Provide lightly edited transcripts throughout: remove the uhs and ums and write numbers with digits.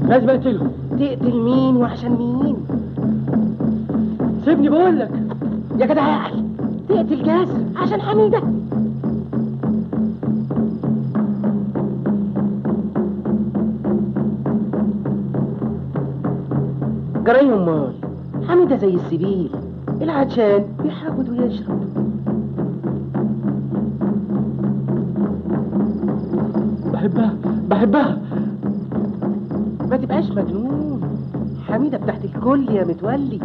لازم اقتله. تقتل مين وعشان مين؟ سيبني بقول لك. يا جدع يا اخي، تقتل جاسر عشان حميده؟ جرايه امال، حميده زي السبيل، العطشان بيحاول ويشرب. بحبها. ما تبقاش مجنون، حميده بتاعت الكل يا متولي.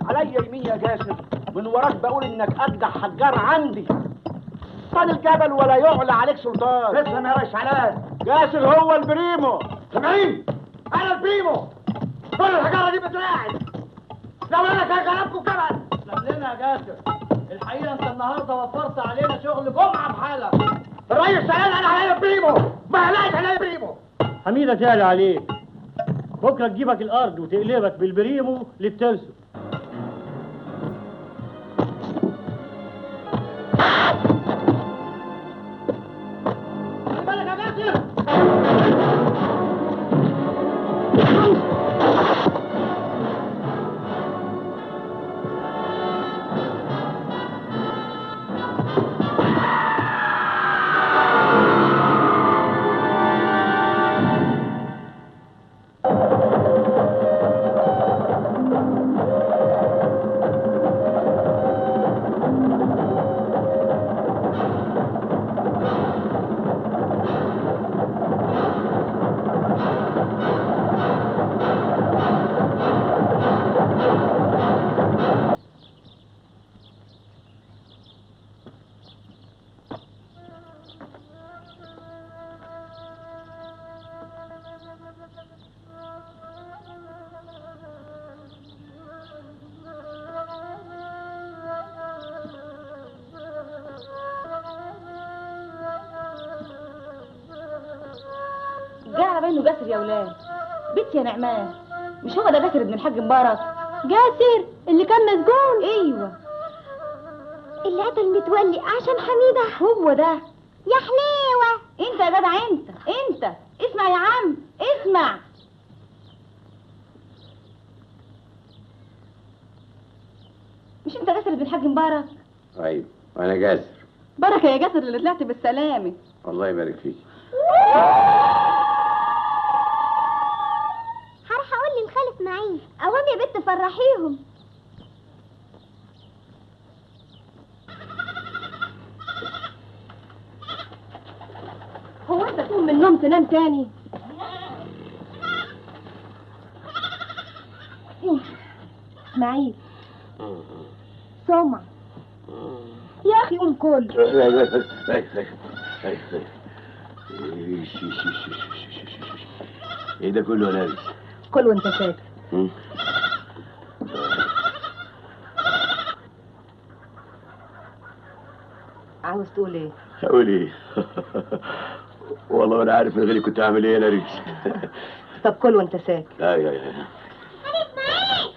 عليا يمين يا جاسر، من وراك بقول انك ارجع حجار عندي. طال الجبل ولا يعلى عليك سلطان. افهم يا رشعلان، جاسر هو البريمو. سامعين؟ انا البريمو. كل الحجاره دي بتراعي. لو انا كان غلبكم كمان. اسلم لنا يا جاسر، الحقيقه انت النهارده وفرت علينا شغل جمعه بحالك. الريس سأل انا عليا البريمو، ما قلقش عليا البريمو. حميده تالي عليك، بكره تجيبك الارض وتقلبك بالبريمو للترسو. جاء بينه جاسر يا ولاد. بنت يا نعمان، مش هو ده جاسر ابن الحاج مبارك؟ جاسر اللي كان مسجون؟ ايوه، اللي قتل متولي عشان حميده. هو ده يا حليوه. انت يا جدع، انت اسمع يا عم، اسمع. مش انت جاسر ابن الحاج مبارك؟ ايوه انا جاسر. بركه يا جاسر اللي طلعت بالسلامه. الله يبارك فيك. هروح اقول للخال اسماعيل. قوام يا بنت فرحيهم. هو انت تقوم من النوم تنام تاني؟ اسماعيل. سمع. يا اخي قوم كل. ايه ده كله يا نبي؟ كل وانت ساكت. عاوز تقول ايه؟ هقول ايه؟ والله انا عارف من غيري كنت هعمل ايه يا نرجس. طب كل وانت ساكت. لا خالد اسماعيل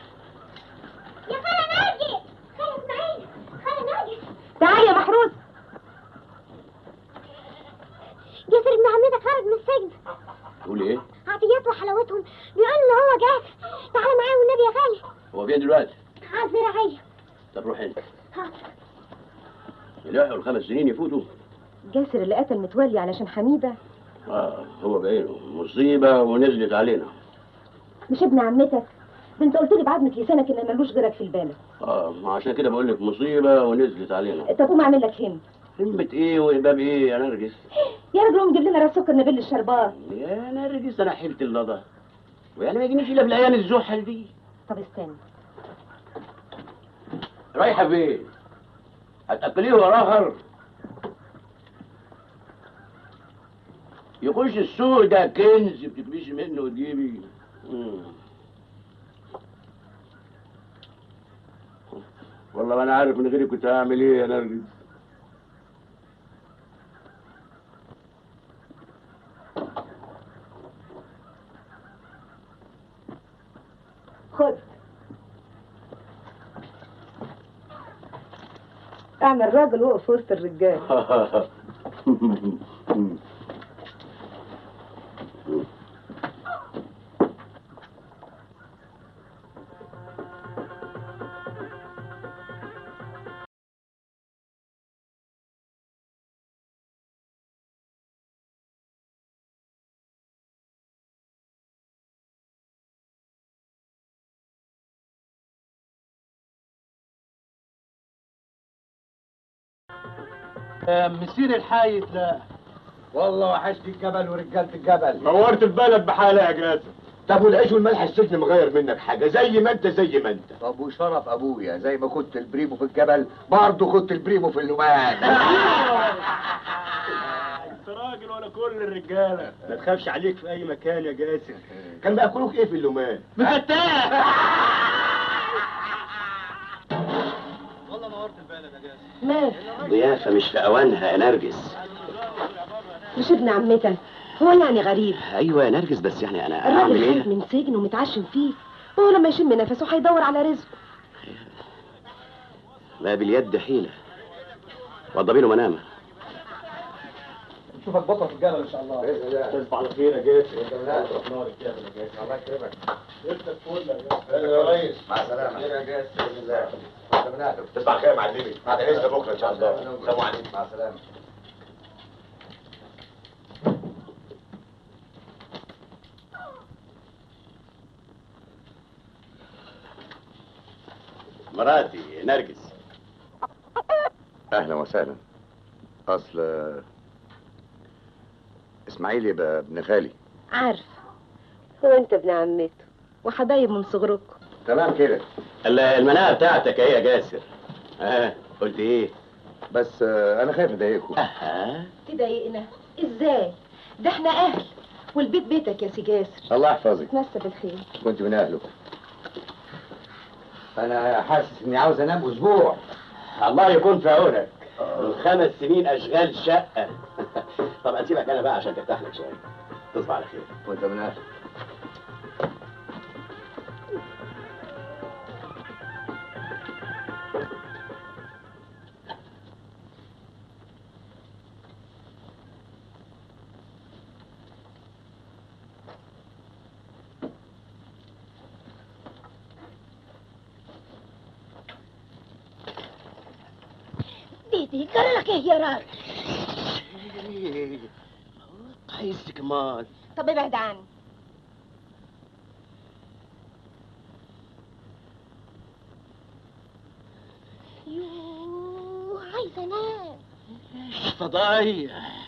يا خالد نرجس. خالد اسماعيل. خالد نرجس. تعال يا محروس. جاسر ابن عمتك خرج من السجن. تقول ايه؟ عطيات وحلاوتهم بيقول ان هو جاسر. تعال معايا والنبي يا خالد. هو فين دلوقتي؟ على الزراعيه. طب روح انت. حاضر. يلاحقوا ال5 سنين يفوتوا. جاسر اللي قتل متولي علشان حميده. هو بعينه مصيبه ونزلت علينا. مش ابن عمتك؟ ده انت قلت لي بعضمة لسانك ان ملوش غيرك في البلد. عشان كده بقول لك مصيبه ونزلت علينا. طب قوم اعمل لك هم. همة ايه وهباب ايه يا نرجس؟ يا راجل قوم جيب لنا راس سكر نبل الشربات. يا نرجس انا حلت اللضا، ويعني ما يجينيش الا في الايام الزحل دي. طب استنى. رايحه فين؟ هتاكليه وراهر؟ يخش السوق ده كنز بتكبيش منه وتجيبي. والله ما انا عارف من غيري كنت هعمل ايه يا نرجس. خد اعمل راجل وقف في وسط الرجال. مسير الحايط لا. والله وحشني الجبل ورجاله الجبل. نورت البلد بحالها يا جاسم. طب والعيش والملح السجن مغير منك حاجه؟ زي ما انت زي ما انت. طب وشرف ابويا زي ما كنت البريمو في الجبل برضه كنت البريمو في اللومان. انت راجل ولا كل الرجاله. ما تخافش عليك في اي مكان يا جاسم. كان بياكلوك ايه في اللومان؟ مفتاح. والله نورت البلد يا جاسم. مال ضيافه مش في اوانها يا نرجس. مش ابن عمتك؟ هو يعني غريب. ايوه يا نرجس بس يعني انا الراجل اعمل خارج ايه؟ من سجن ومتعشم فيه، وهو لما يشم نفسه هيدور على رزقه. ما باليد حيله. وضبي له منامه. نشوفك بكره في الجبل ان شاء الله. باذن الله. تصبح على خير يا جاسم. نور الجبل يا جاسم. الله يكرمك. انت الفل يا جاسم. يا ريس. مع السلامه. خير يا جاسم. باذن الله. تصبح على خير يا معلمي. بعد لسه بكره ان شاء الله. سلام عليكم. مع السلامه. مراتي نرجس. اهلا وسهلا. اصل اسماعيل يبقى ابن خالي. عارف، هو انت ابن عمته وحبايب من صغركم. تمام كده. المناقه بتاعتك ايه يا جاسر؟ قلت ايه؟ بس انا خايف اضايقكم. تضايقنا ازاي؟ ده احنا اهل، والبيت بيتك يا سي جاسر. الله يحفظك. مسا بالخير. كنت من اهله. انا حاسس اني عاوز انام اسبوع. الله يكون في عونك. ال5 سنين اشغال شقه. طب اسيبك انا بقى عشان ترتاح لك شويه. تصبح على خير. وانت من اهله. ديدي جرى لك ايه يا راجل؟ عايز كمان. طب ابعد عني. يوه عايزه انام. فضايح.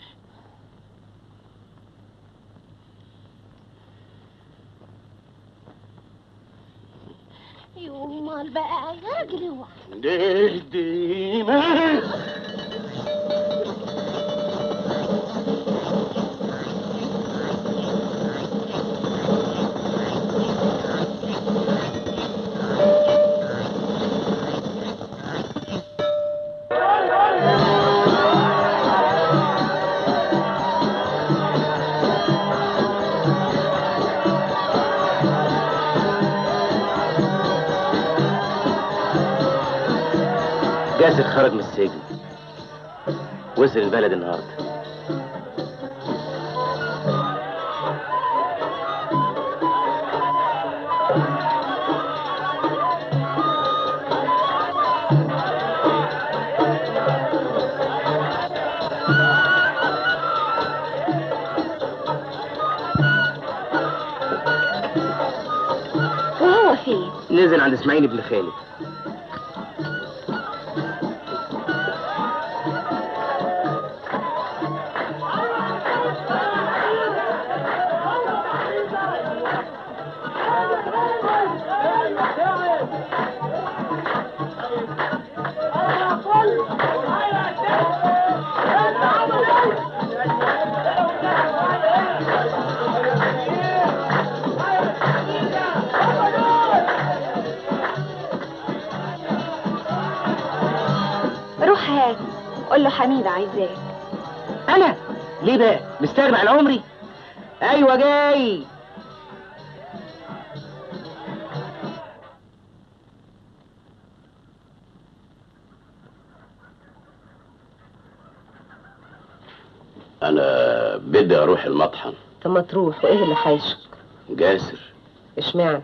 يوه امال بقى يا راجل اوعى. دي ماس. جاسر خرج من السجن، وصل البلد النهارده. وهو فين؟ نزل عند اسماعيل ابن خالد. روح هات قول له حميدة عايزاك. انا ليه بقى مستغني عن عمري؟ ايوه جاي. انا بدي اروح المطحن. طب ما تروح، وايه اللي حايشك؟ جاسر. اشمعنى؟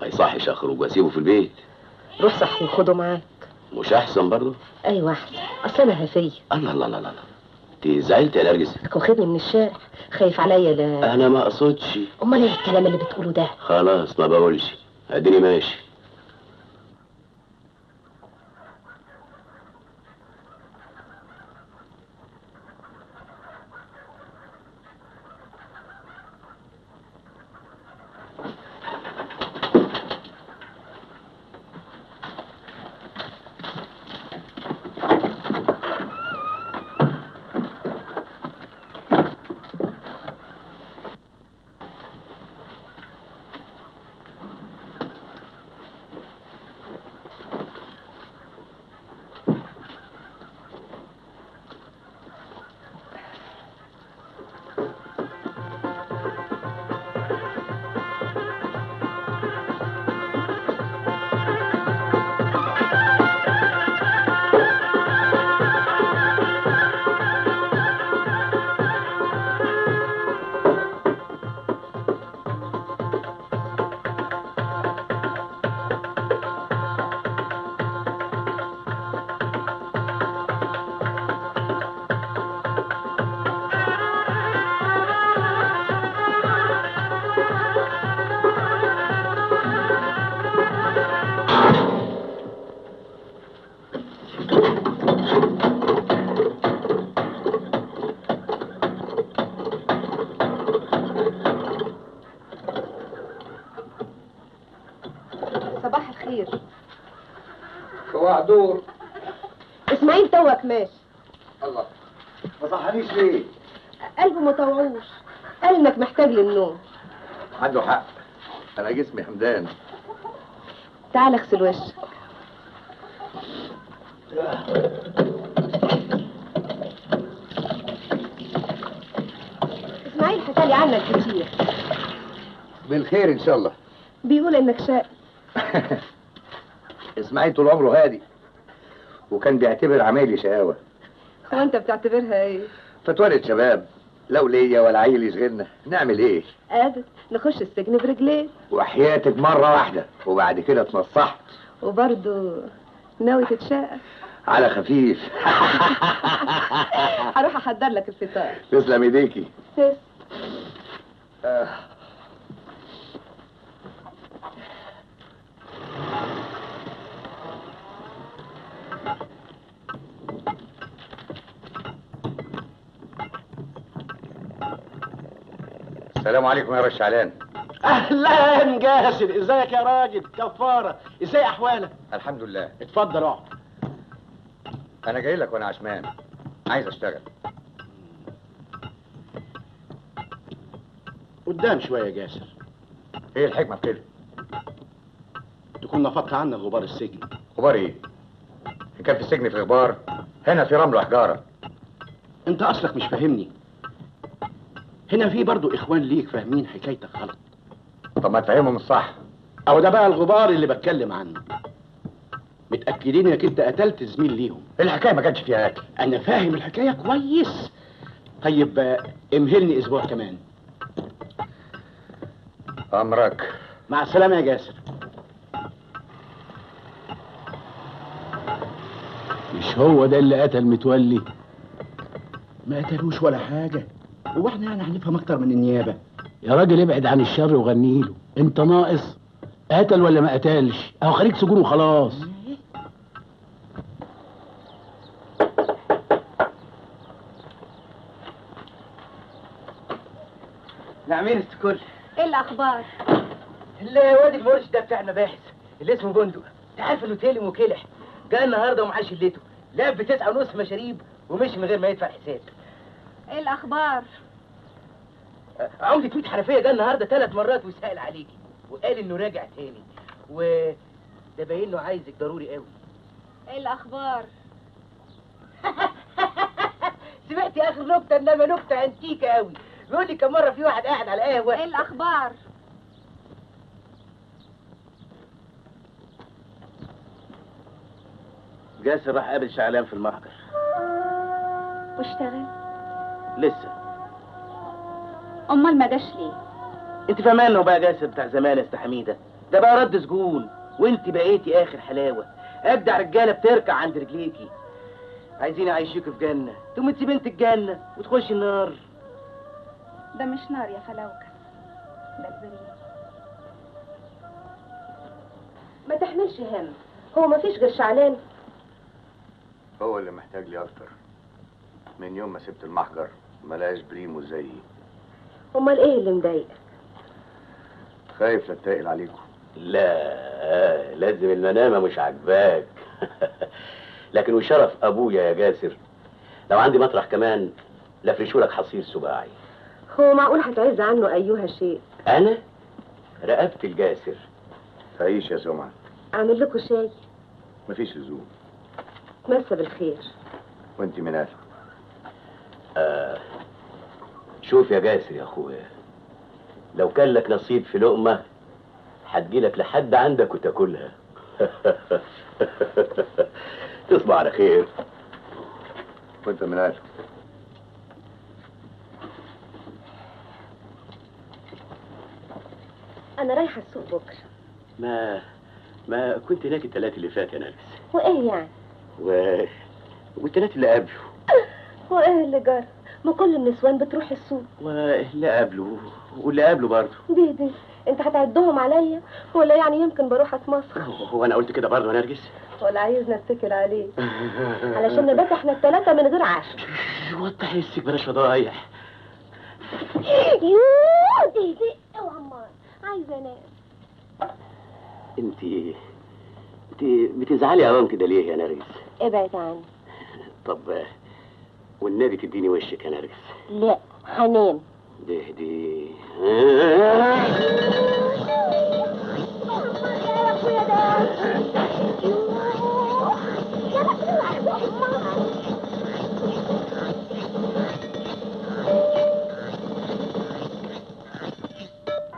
ما يصحش اخرج واسيبه في البيت. روح صحي وخده معاك. مش احسن برضه؟ ايوه احسن، اصل انا هفيه. الله الله الله الله، انت زعلت يا نرجس؟ واخدني من الشارع، خايف عليا. لا انا ما اقصدش. امال ايه الكلام اللي بتقوله ده؟ خلاص ما بقولش، اديني ماشي. صباح الخير. صباح دور. اسماعيل توك ماشي. الله، ما صحنيش ليه؟ قلبه ما طوعوش، قال انك محتاج للنوم. عنده حق، انا جسمي حمدان. تعال اغسل وشك. اسماعيل حكالي عنك كتير. بالخير ان شاء الله. بيقول انك شقي. اسماعيل طول عمره هادي، وكان بيعتبر عمايلي شقاوه. هو انت بتعتبرها ايه؟ فتوانة شباب، لو ليا ولا عيل يشغلنا نعمل ايه؟ قادر نخش السجن برجلين. وحياتك مرة واحدة وبعد كده اتنصحت. وبرضه ناوي تتشقى؟ على خفيف. هروح احضر لك الفطار. تسلم ايديكي. تسلم. السلام عليكم يا رش علان. اهلا جاسر، ازيك يا راجل؟ كفاره، ازاي احوالك؟ الحمد لله. اتفضل اقعد. انا جاي لك وانا عشمان، عايز اشتغل. قدام شويه يا جاسر. ايه الحكمه في كده؟ تكون نفضت عنك غبار السجن. غبار ايه؟ ان كان في السجن في غبار، هنا في رمل وحجاره. انت اصلك مش فاهمني. هنا في برضو اخوان ليك فاهمين حكايتك غلط. طب ما تفهمهم الصح. او ده بقى الغبار اللي بتكلم عنه. متاكدين انك انت قتلت زميل ليهم. الحكايه ما كانش فيها اكل. انا فاهم الحكايه كويس. طيب امهلني اسبوع كمان. امرك. مع السلامه يا جاسر. مش هو ده اللي قتل متولي؟ ما قتلوش ولا حاجه. هو احنا يعني هنفهم اكتر من النيابه؟ يا راجل ابعد عن الشر وغنيله، انت ناقص. قتل ولا ما قتلش؟ اهو خريج سجون وخلاص. نعمين استكل. ايه الاخبار؟ الواد المرشد ده بتاع المباحث اللي اسمه بندق، انت عارف انه تالم وكلح. جاء النهارده ومعاه شلته، لعب ب9.5 مشاريب ومشي من غير ما يدفع حساب. ايه الاخبار؟ عمدة ميت حنفيه جه النهارده 3 مرات وسأل عليكي وقال انه راجع تاني، وده باين له عايزك ضروري قوي. ايه الاخبار؟ سمعتي اخر نكته؟ انما نكته انتيكه قوي. بيقول لي كم مره في واحد قاعد على قهوه. ايه الاخبار؟ جاسر راح قابل شعلان في المحجر. واشتغل؟ لسه. امال ما جاش ليه؟ انت فاهمان انه بقى جاسر بتاع زمان يا استاذ حميده؟ ده بقى رد سجون، وانت بقيتي اخر حلاوه. اجدع رجاله بتركع عند رجليكي. عايزين يعيشوك في جنه، تقوم تسيب انت الجنه وتخشي النار. ده مش نار يا فلوكة، ده البريد. ما تحملش هم، هو ما فيش غير شعلان. هو اللي محتاج لي اكتر. من يوم ما سبت المحجر ملاقيش بريمو زيي. امال ايه اللي مضايقك؟ خايف لا اتقل عليكم. لا، لازم المنامة مش عاجباك. لكن وشرف ابويا يا جاسر، لو عندي مطرح كمان لفرشولك حصير سباعي. هو معقول هتعز عنه ايها شيء؟ انا رقبت الجاسر. تعيش يا سمعة. اعمل لكم شاي؟ مفيش لزوم. مسا بالخير. وانت من اهلك. شوف يا جاسر يا اخويا، لو كان لك نصيب في لقمة هتجيلك لحد عندك وتاكلها. تصبح على خير. وانت من اهلك. انا رايحه السوق بكره. ما كنت هناك الثلاث اللي فات يا نرجس. وايه يعني؟ والثلاث اللي قبله. وايه اللي جرى؟ ما كل النسوان بتروح السوق. واللي قبله واللي قبله برضه. دي انت هتعدهم عليا ولا يعني يمكن بروح اتمسخر؟ هو انا قلت كده برضه يا نرجس؟ ولا عايزنا اتكل عليه علشان نبات احنا الثلاثه من غير عشاء. وضح حسك بلاش فضايح. يوه دي اوعى عمار، عايزه انام. انت بتزعلي اوام كده ليه يا نرجس؟ ابعد عني. طب والنبي تديني وشك يا نرجس. لا هنام. دي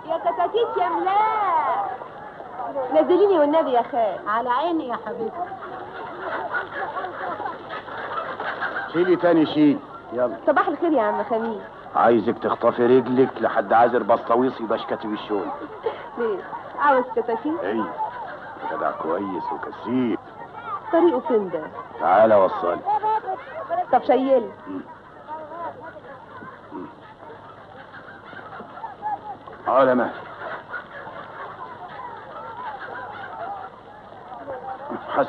يا كتاكيت يا ملاح، نزليني والنبي يا خال. على عيني يا حبيبتي. شيلي تاني شيل. يلا. صباح الخير يا عم خميس. عايزك تخطفي رجلك لحد عازر بسطويس يبقى كاتب الشغل. ليه؟ عاوز كتاكيت؟ ايه جدع كويس وكثيف. طريقه فين ده؟ تعالى وصلي. طب شيلي. على مهلك. حسن.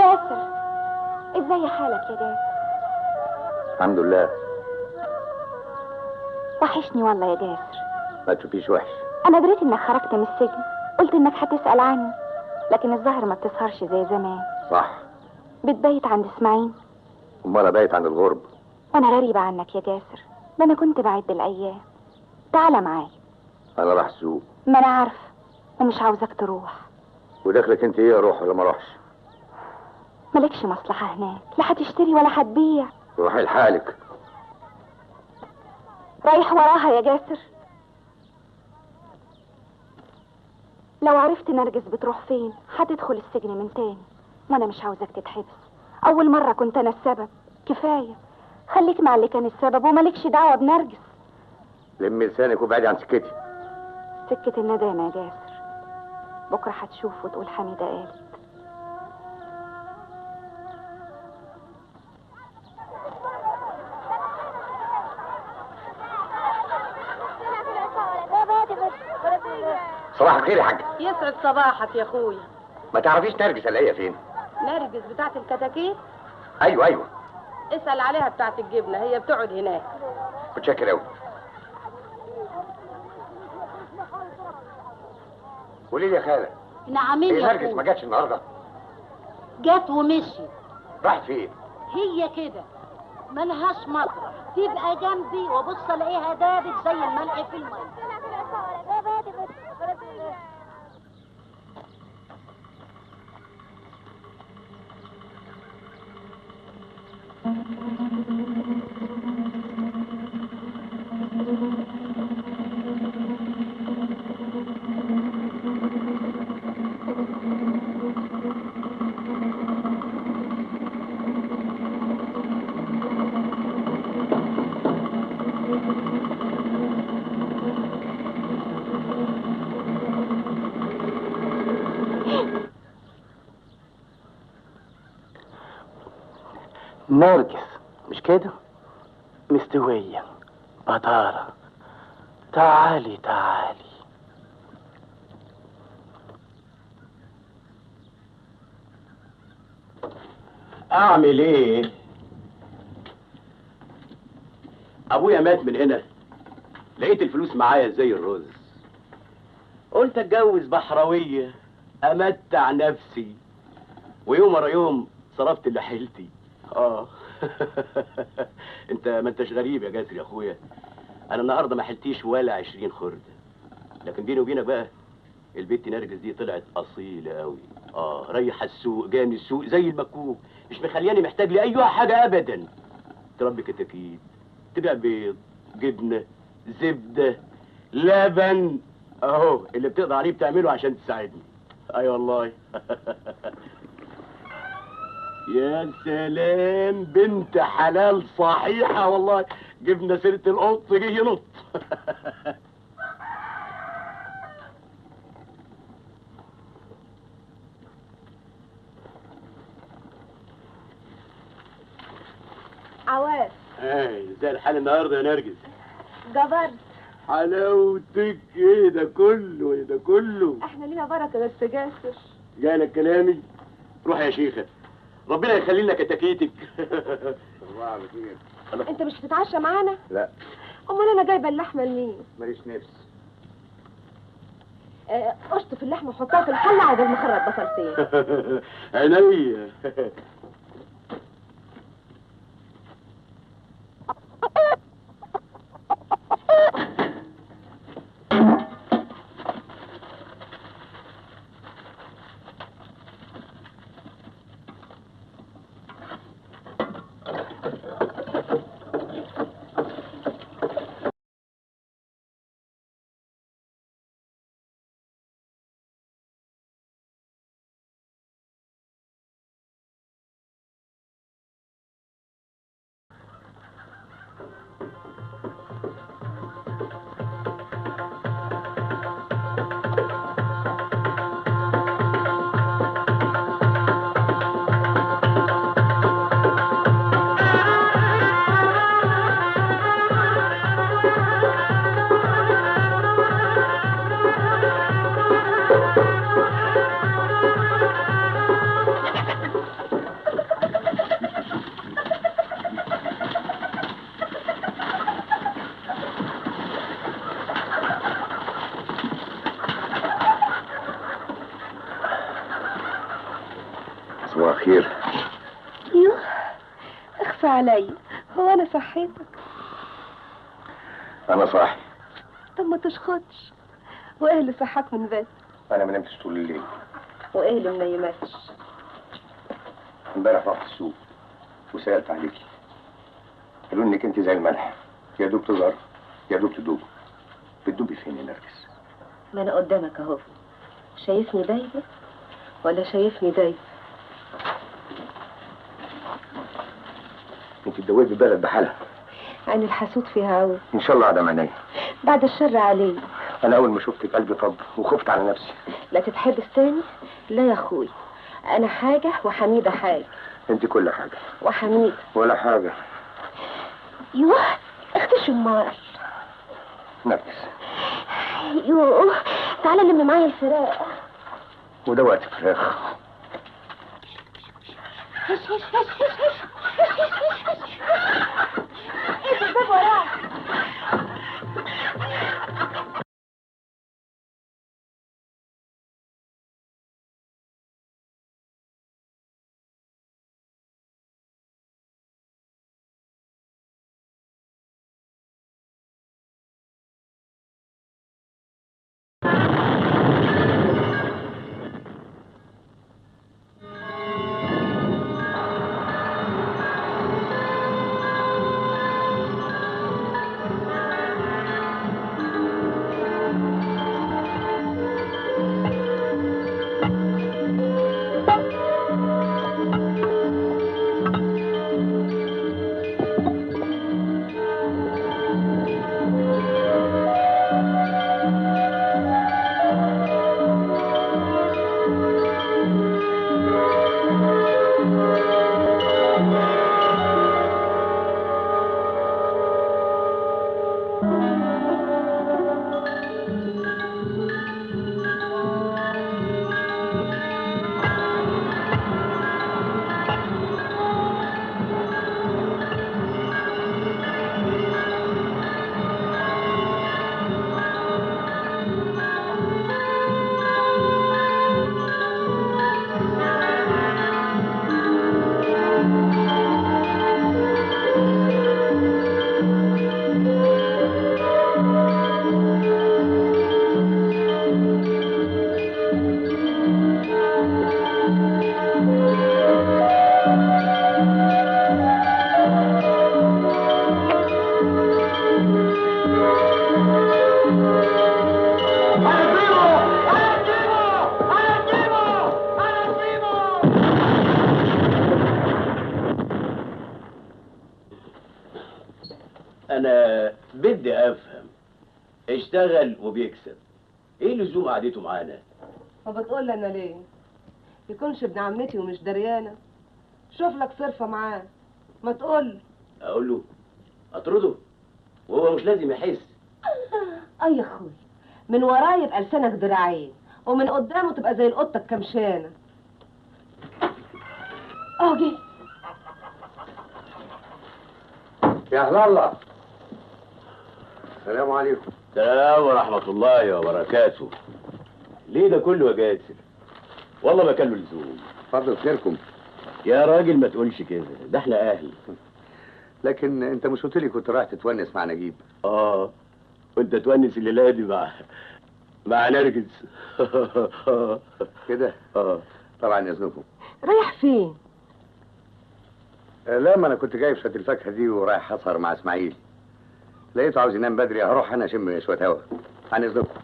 جاسر، ازاي حالك يا جاسر؟ الحمد لله. وحشني والله يا جاسر. ما تشوفيش وحش. انا دريت انك خرجت من السجن، قلت انك هتسأل عني، لكن الظاهر ما بتسهرش زي زمان. صح. بتبيت عند اسماعيل؟ امال ابيت عند الغرب. وانا غريبة عنك يا جاسر، ده انا كنت بعد الايام. تعالى معايا. انا راح السوق. ما انا عارفة ومش عاوزك تروح. ودخلك انت ايه، اروح ولا ما اروحش؟ مالكش مصلحة هناك، لا هتشتري ولا هتبيع. روحي لحالك. رايح وراها يا جاسر؟ لو عرفت نرجس بتروح فين هتدخل السجن من تاني، وانا مش عاوزك تتحبس. اول مرة كنت انا السبب، كفاية. خليك مع اللي كان السبب ومالكش دعوة بنرجس. لمي لسانك وابعدي عن سكتي. سكة الندامة يا جاسر، بكرة هتشوف وتقول حميدة قالت. صباح الخير يا حاج. يسعد صباحك يا اخويا. ما تعرفيش نرجس الاقيها فين؟ نرجس بتاعت الكتاكيت؟ ايوه. اسأل عليها بتاعت الجبنة، هي بتقعد هناك. متشكر قوي. قولي لي يا خاله. نعمين ايه يا نرجس اخويا؟ ما جاتش النهارده؟ جت ومشيت. راحت فين؟ هي كده ملهاش مطرح، تبقى جنبي وابص الاقيها دابت زي الملح في الميه. نرجس مش كده؟ مستوية بطارة. تعالي تعالي. اعمل ايه؟ ابويا مات من هنا، لقيت الفلوس معايا زي الرز، قلت اتجوز بحراوية امتع نفسي، ويوم ورا يوم صرفت اللي حيلتي. انت ما انتش غريب يا جاسر يا اخويا، انا النهارده ما حلتيش ولا 20 خرده، لكن بيني وبينك بقى البت نرجس دي طلعت اصيله قوي. رايحه السوق جايه من السوق زي المكوك، مش مخلياني محتاج لاي حاجه ابدا. تربي كتاكيت، تبيع بيض، جبنه، زبده، لبن، اهو اللي بتقدر عليه بتعمله عشان تساعدني. اي والله. يا سلام، بنت حلال صحيحة والله، جبنا سيرة القط جه ينط. عواف. زي الحال النهارده يا نرجس. جبرت. حلاوتك، ايه ده كله، ايه ده كله؟ احنا لينا بركة بس جاسر. جالك كلامي؟ روح يا شيخة، ربنا يخلي لنا كتاكيتك. صباح الخير. انت مش هتتعشى معانا؟ لا. امال انا جايبه اللحمه لمين؟ ماليش نفس. اشطف اللحمه وحطها في الحله عقبال ما اخرج بصلتين. عينيا. عليا، هو انا صحيتك؟ انا صاحي. طب ما تشخطش. وايه اللي صحاك من بدري؟ انا ما نمتش طول الليل. وايه اللي منيمكش؟ امبارح رحت السوق وسالت عليكي، قالوا انك انت زي الملح، يا دوب تظهر يا دوب تدوب. بتدوبي فين يا نرجس؟ ما انا قدامك اهو. شايفني دايبه ولا شايفني دايبه؟ انت تدوبي بلد بحالها. عين الحسود فيها عود. ان شاء الله عدم عينيا. بعد الشر عليه. انا اول ما شفتك قلبي طب وخفت على نفسي. لا تتحبس تاني؟ لا يا اخوي، انا حاجه وحميده حاجه. انت كل حاجه. وحميده ولا حاجه. يوه اختي شمار. نرجس. يوه تعالى لم معايا الفراق. وده وقت فراخ. هش هش هش هش هش. ايه الباب وراك؟ انا بدي افهم، اشتغل وبيكسب، ايه لزوم قعدته معانا؟ ما بتقول انا ليه؟ يكونش ابن عمتي ومش دريانه. شوف لك صرفه معاه، ما تقول. اقول له اطرده وهو مش لازم يحس. اي يا اخوي، من وراه يبقى لسانك دراعين، ومن قدامه تبقى زي القطه الكمشانه. جه. يا اهلا الله. السلام عليكم. السلام ورحمة الله وبركاته. ليه ده كله يا جاسر؟ والله ما كان له لزوم. اتفضل خيركم. يا راجل ما تقولش كده، ده احنا اهل. لكن انت مش قلت لي كنت رايح تتونس مع نجيب؟ وانت تونس الليله دي مع نرجس. كده؟ طبعا يذنكم. رايح فين؟ لا، ما انا كنت جايب شويه الفاكهه دي ورايح اسهر مع اسماعيل. لقيته عاوز ينام بدري، هروح انا اشم شويه هوا. عن اذنكم.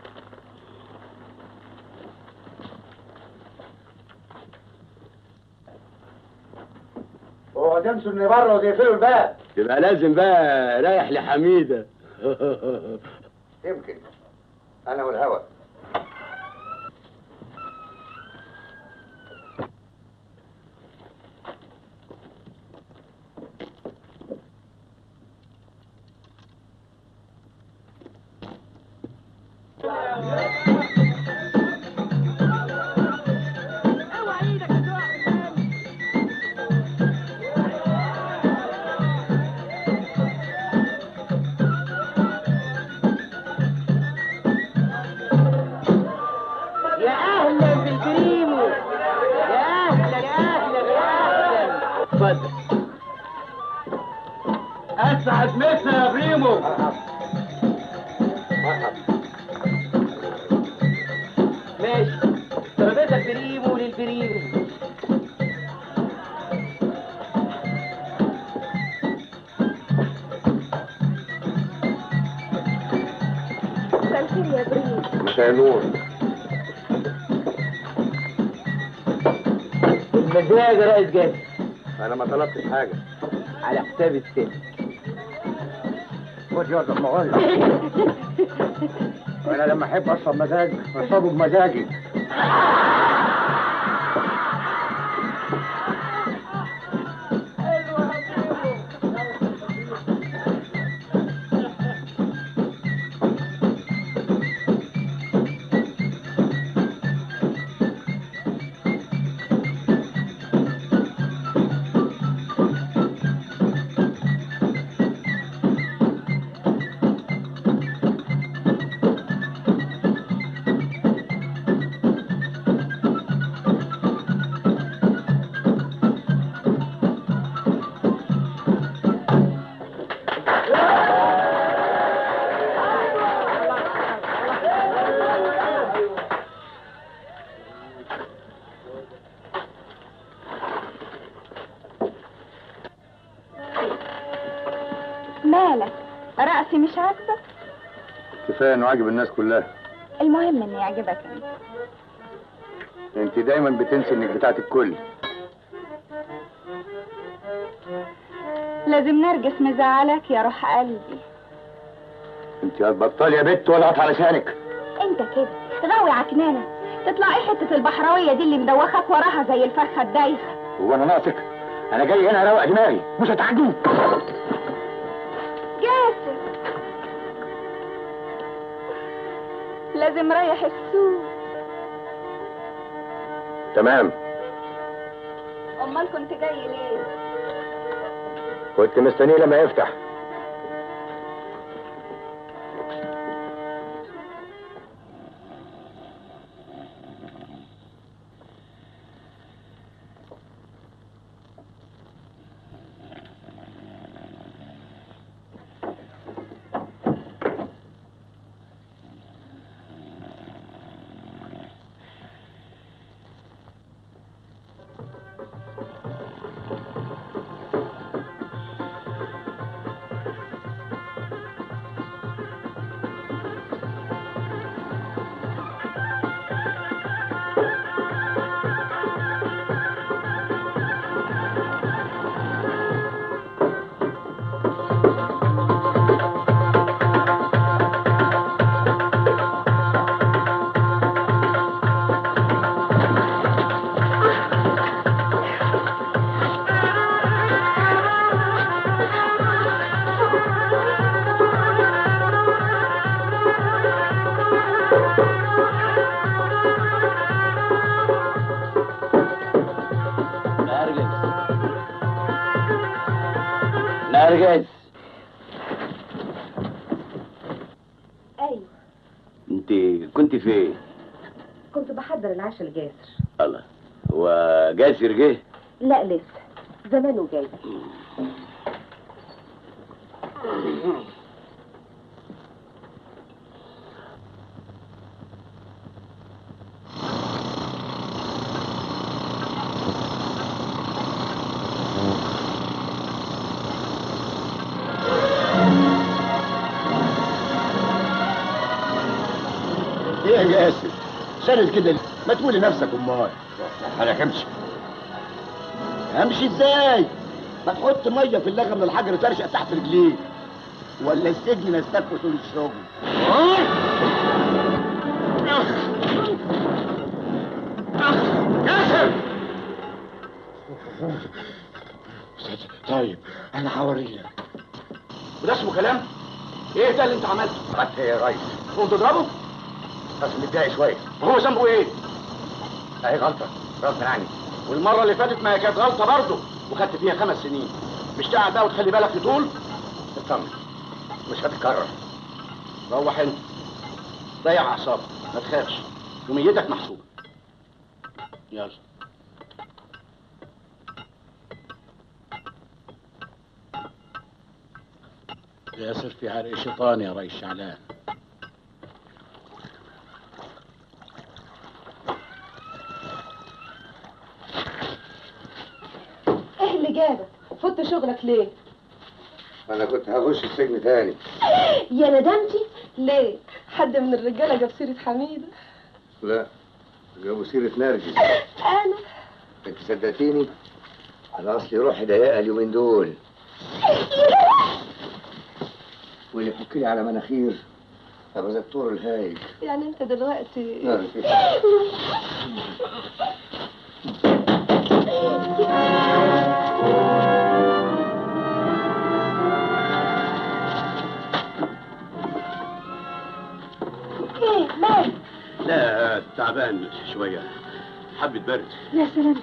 اوعوا تمشوا من بره وتقفلوا الباب. يبقى لازم بقى رايح لحميده. يمكن انا والهوا. السلامة يا بريمو. ماشي، ترابيزه البريمو للبريمو. مساء الخير يا بريم. مساء النور. المزاج يا ريس جاسر. انا ما طلبتش حاجه. على حساب الست. خد يا ما اقول لك. انا لما احب اشرب مزاج اشربه بمزاجي. مالك؟ رأسي مش عاجبك؟ كفايه انه عاجب الناس كلها. المهم اني يعجبك انت. انت دايما بتنسي انك بتاعت الكل. لازم نرجس مزعلك يا روح قلبي. انت هتبطلي يا بت ولا على لسانك. انت كده غاوي عكنانه، تطلع ايه حته البحراويه دي اللي مدوخك وراها زي الفرخه الدايخه؟ هو انا ناقصك؟ انا جاي هنا اروق دماغي مش هتعجبني. جاسر لازم رايح السوق. تمام. امال كنت جاي ليه؟ كنت مستنيه لما يفتح. نرجس. ايوه انت كنت فين؟ كنت بحضر العشاء لجاسر. الله، هو جاسر جه؟ لا لسه، زمانه جاي. ايه يا جاسر؟ شارد كده ما تقولي نفسك امال. انا همشي. امشي ازاي؟ ما تحط ميه في اللغم من الحجر ترشق تحت رجليك، ولا السجن نستكفي طول الشغل. جاسر! طيب انا هوريك. وده اسمه كلام؟ ايه ده اللي انت عملته؟ خدت ايه يا ريس؟ تقوم تضربه؟ بس متضايق شويه. وهو ذنبه ايه؟ اهي غلطه غصب عني. والمره اللي فاتت ما هي كانت غلطه برضه وخدت فيها 5 سنين. مش تقعد بقى وتخلي بالك يطول؟ اطمن مش هتتكرر. روح انت ضيع اعصابك، ما تخافش، يوميتك محسوبه. يلا. ياسر في عرق شيطان يا ريس شعلان. ايه اللي جابك؟ فوت شغلك ليه؟ انا كنت هخش السجن تاني. يا ندمتي؟ ليه؟ حد من الرجاله جاب سيره حميده؟ لا، جابوا سيرة نرجس. انا انت صدقتيني؟ انا اصلي روحي ضيقه اليومين دول. واللي يفكلي على مناخير ابقى زي الطور الهايج. يعني انت دلوقتي ايه مالك؟ لا تعبان شويه، حبه برد. يا سلام.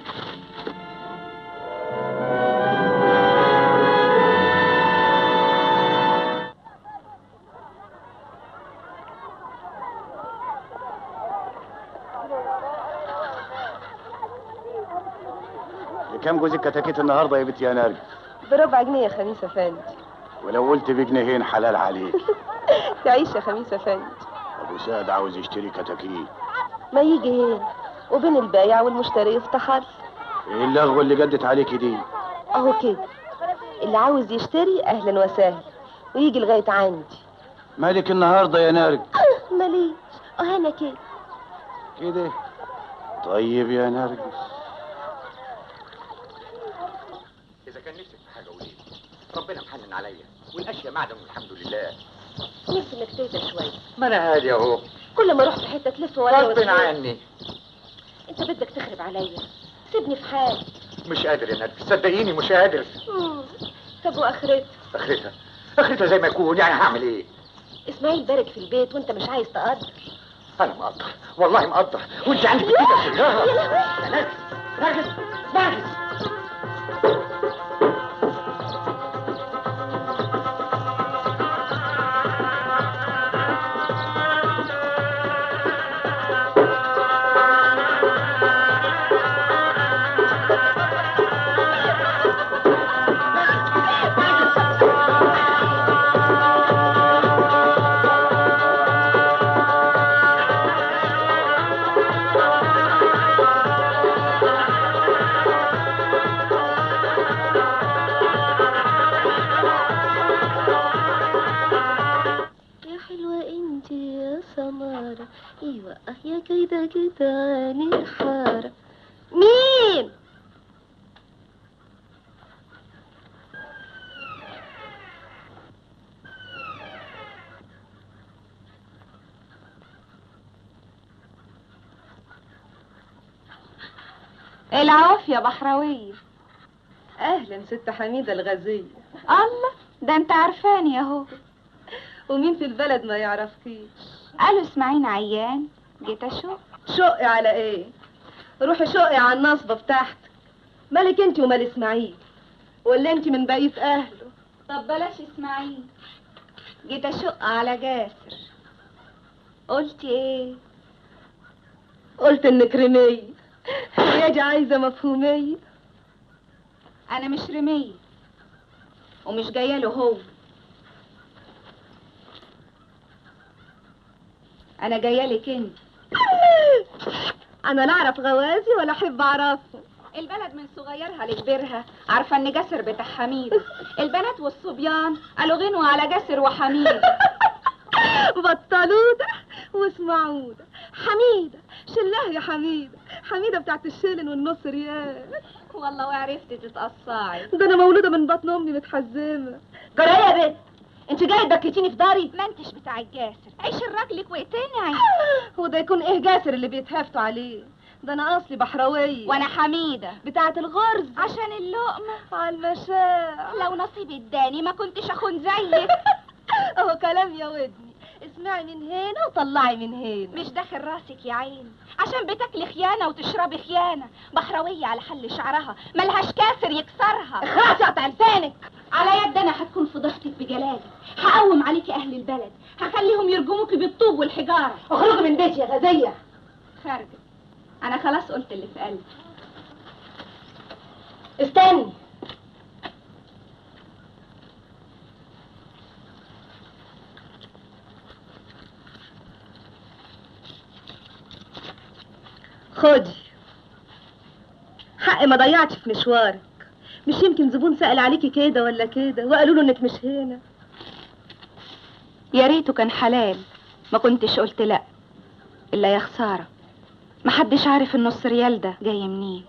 كم جوز الكتاكيت النهارده يا بنتي يا نرجس؟ بربع جنيه يا خميس افندي. ولو قلت بجنيهين حلال عليك. تعيش يا خميس افندي. ابو سعد عاوز يشتري كتاكيت. ما يجي هنا وبين البايع والمشتري يفتح حل. ايه اللغوه اللي جدت عليكي دي؟ اهو كده، اللي عاوز يشتري اهلا وسهلا ويجي لغايه عندي. مالك النهارده يا نرجس؟ ماليش، انا كده كده. طيب يا نرجس، اذا كان نفسك في حاجه قولي، ربنا محنن عليا والاشياء معدن والحمد لله. نفسي انك تهدى شويه. ما انا هادي اهو. كل ما اروح في حته تلف ورايا غصب عني. انت بدك تخرب عليا، سيبني في حالي. مش قادر يا نرجس، صدقيني مش قادر. طب واخرتها؟ اخرتها زي ما يكون، يعني هعمل ايه؟ اسماعيل بارك في البيت وانت مش عايز تقدر. انا مقدر، والله مقدر، وانت عندك كده كلها. يا نرجس، نرجس. ايوه يا كده كده نحارة. مين؟ العافية بحراوية. اهلا ست حميدة الغازية. الله، ده انت عارفاني اهو. ومين في البلد ما يعرفكيش؟ قالوا اسماعيل عيان، جيت اشوف. شقي على ايه؟ روحي شقي على النصبة بتاعتك. مالك انت ومال اسماعيل؟ ولا انت من بقية اهله؟ طب بلاش اسماعيل، جيت اشق على جاسر. قلتي ايه؟ قلت انك رمية. يا دي عايزة مفهومية. انا مش رمية ومش جايه له هو، انا جايه لك انت. انا لا اعرف غوازي ولا احب اعرفهم. البلد من صغيرها لكبيرها عارفه ان جاسر بتاع حميده. البنات والصبيان قالوا غنوا على جاسر وحميده. بطلوده واسمعوده. حميده شلها يا حميده، حميده بتاعت الشيلن والنص ريال. والله وعرفتي تتقصعي. ده انا مولوده من بطن امي متحزمه. جرى يا بنت، انت جايه تبكتيني في داري؟ ما انتش بتاع جاسر، عيش الراجلك واقتنعي. هو ده يكون ايه جاسر اللي بيتهافتوا عليه؟ ده انا اصلي بحراويه وانا حميده بتاعه الغرز عشان اللقمه على المشاع. لو نصيبي اداني ما كنتش اخون زيك. اهو كلام يا ودني، اسمعي من هنا وطلعي من هنا. مش داخل راسك يا عيني عشان بتاكلي خيانه وتشربي خيانه. بحراويه على حل شعرها ملهاش كاسر يكسرها. اخرسي قطع لسانك. على يد انا هتكون فضحتك بجلالي. هقوم عليكي اهل البلد، هخليهم يرجموكي بالطوب والحجاره. اخرجي من بيتي يا غزيه. خارجه، انا خلاص قلت اللي في قلبي. استني. خدي حق ما ضيعتش في مشوارك. مش يمكن زبون سأل عليكي كده ولا كده وقالوا له انك مش هنا؟ يا ريته كان حلال، ما كنتش قلت لا. الا يا خساره، محدش عارف النص ريال ده جاي منين.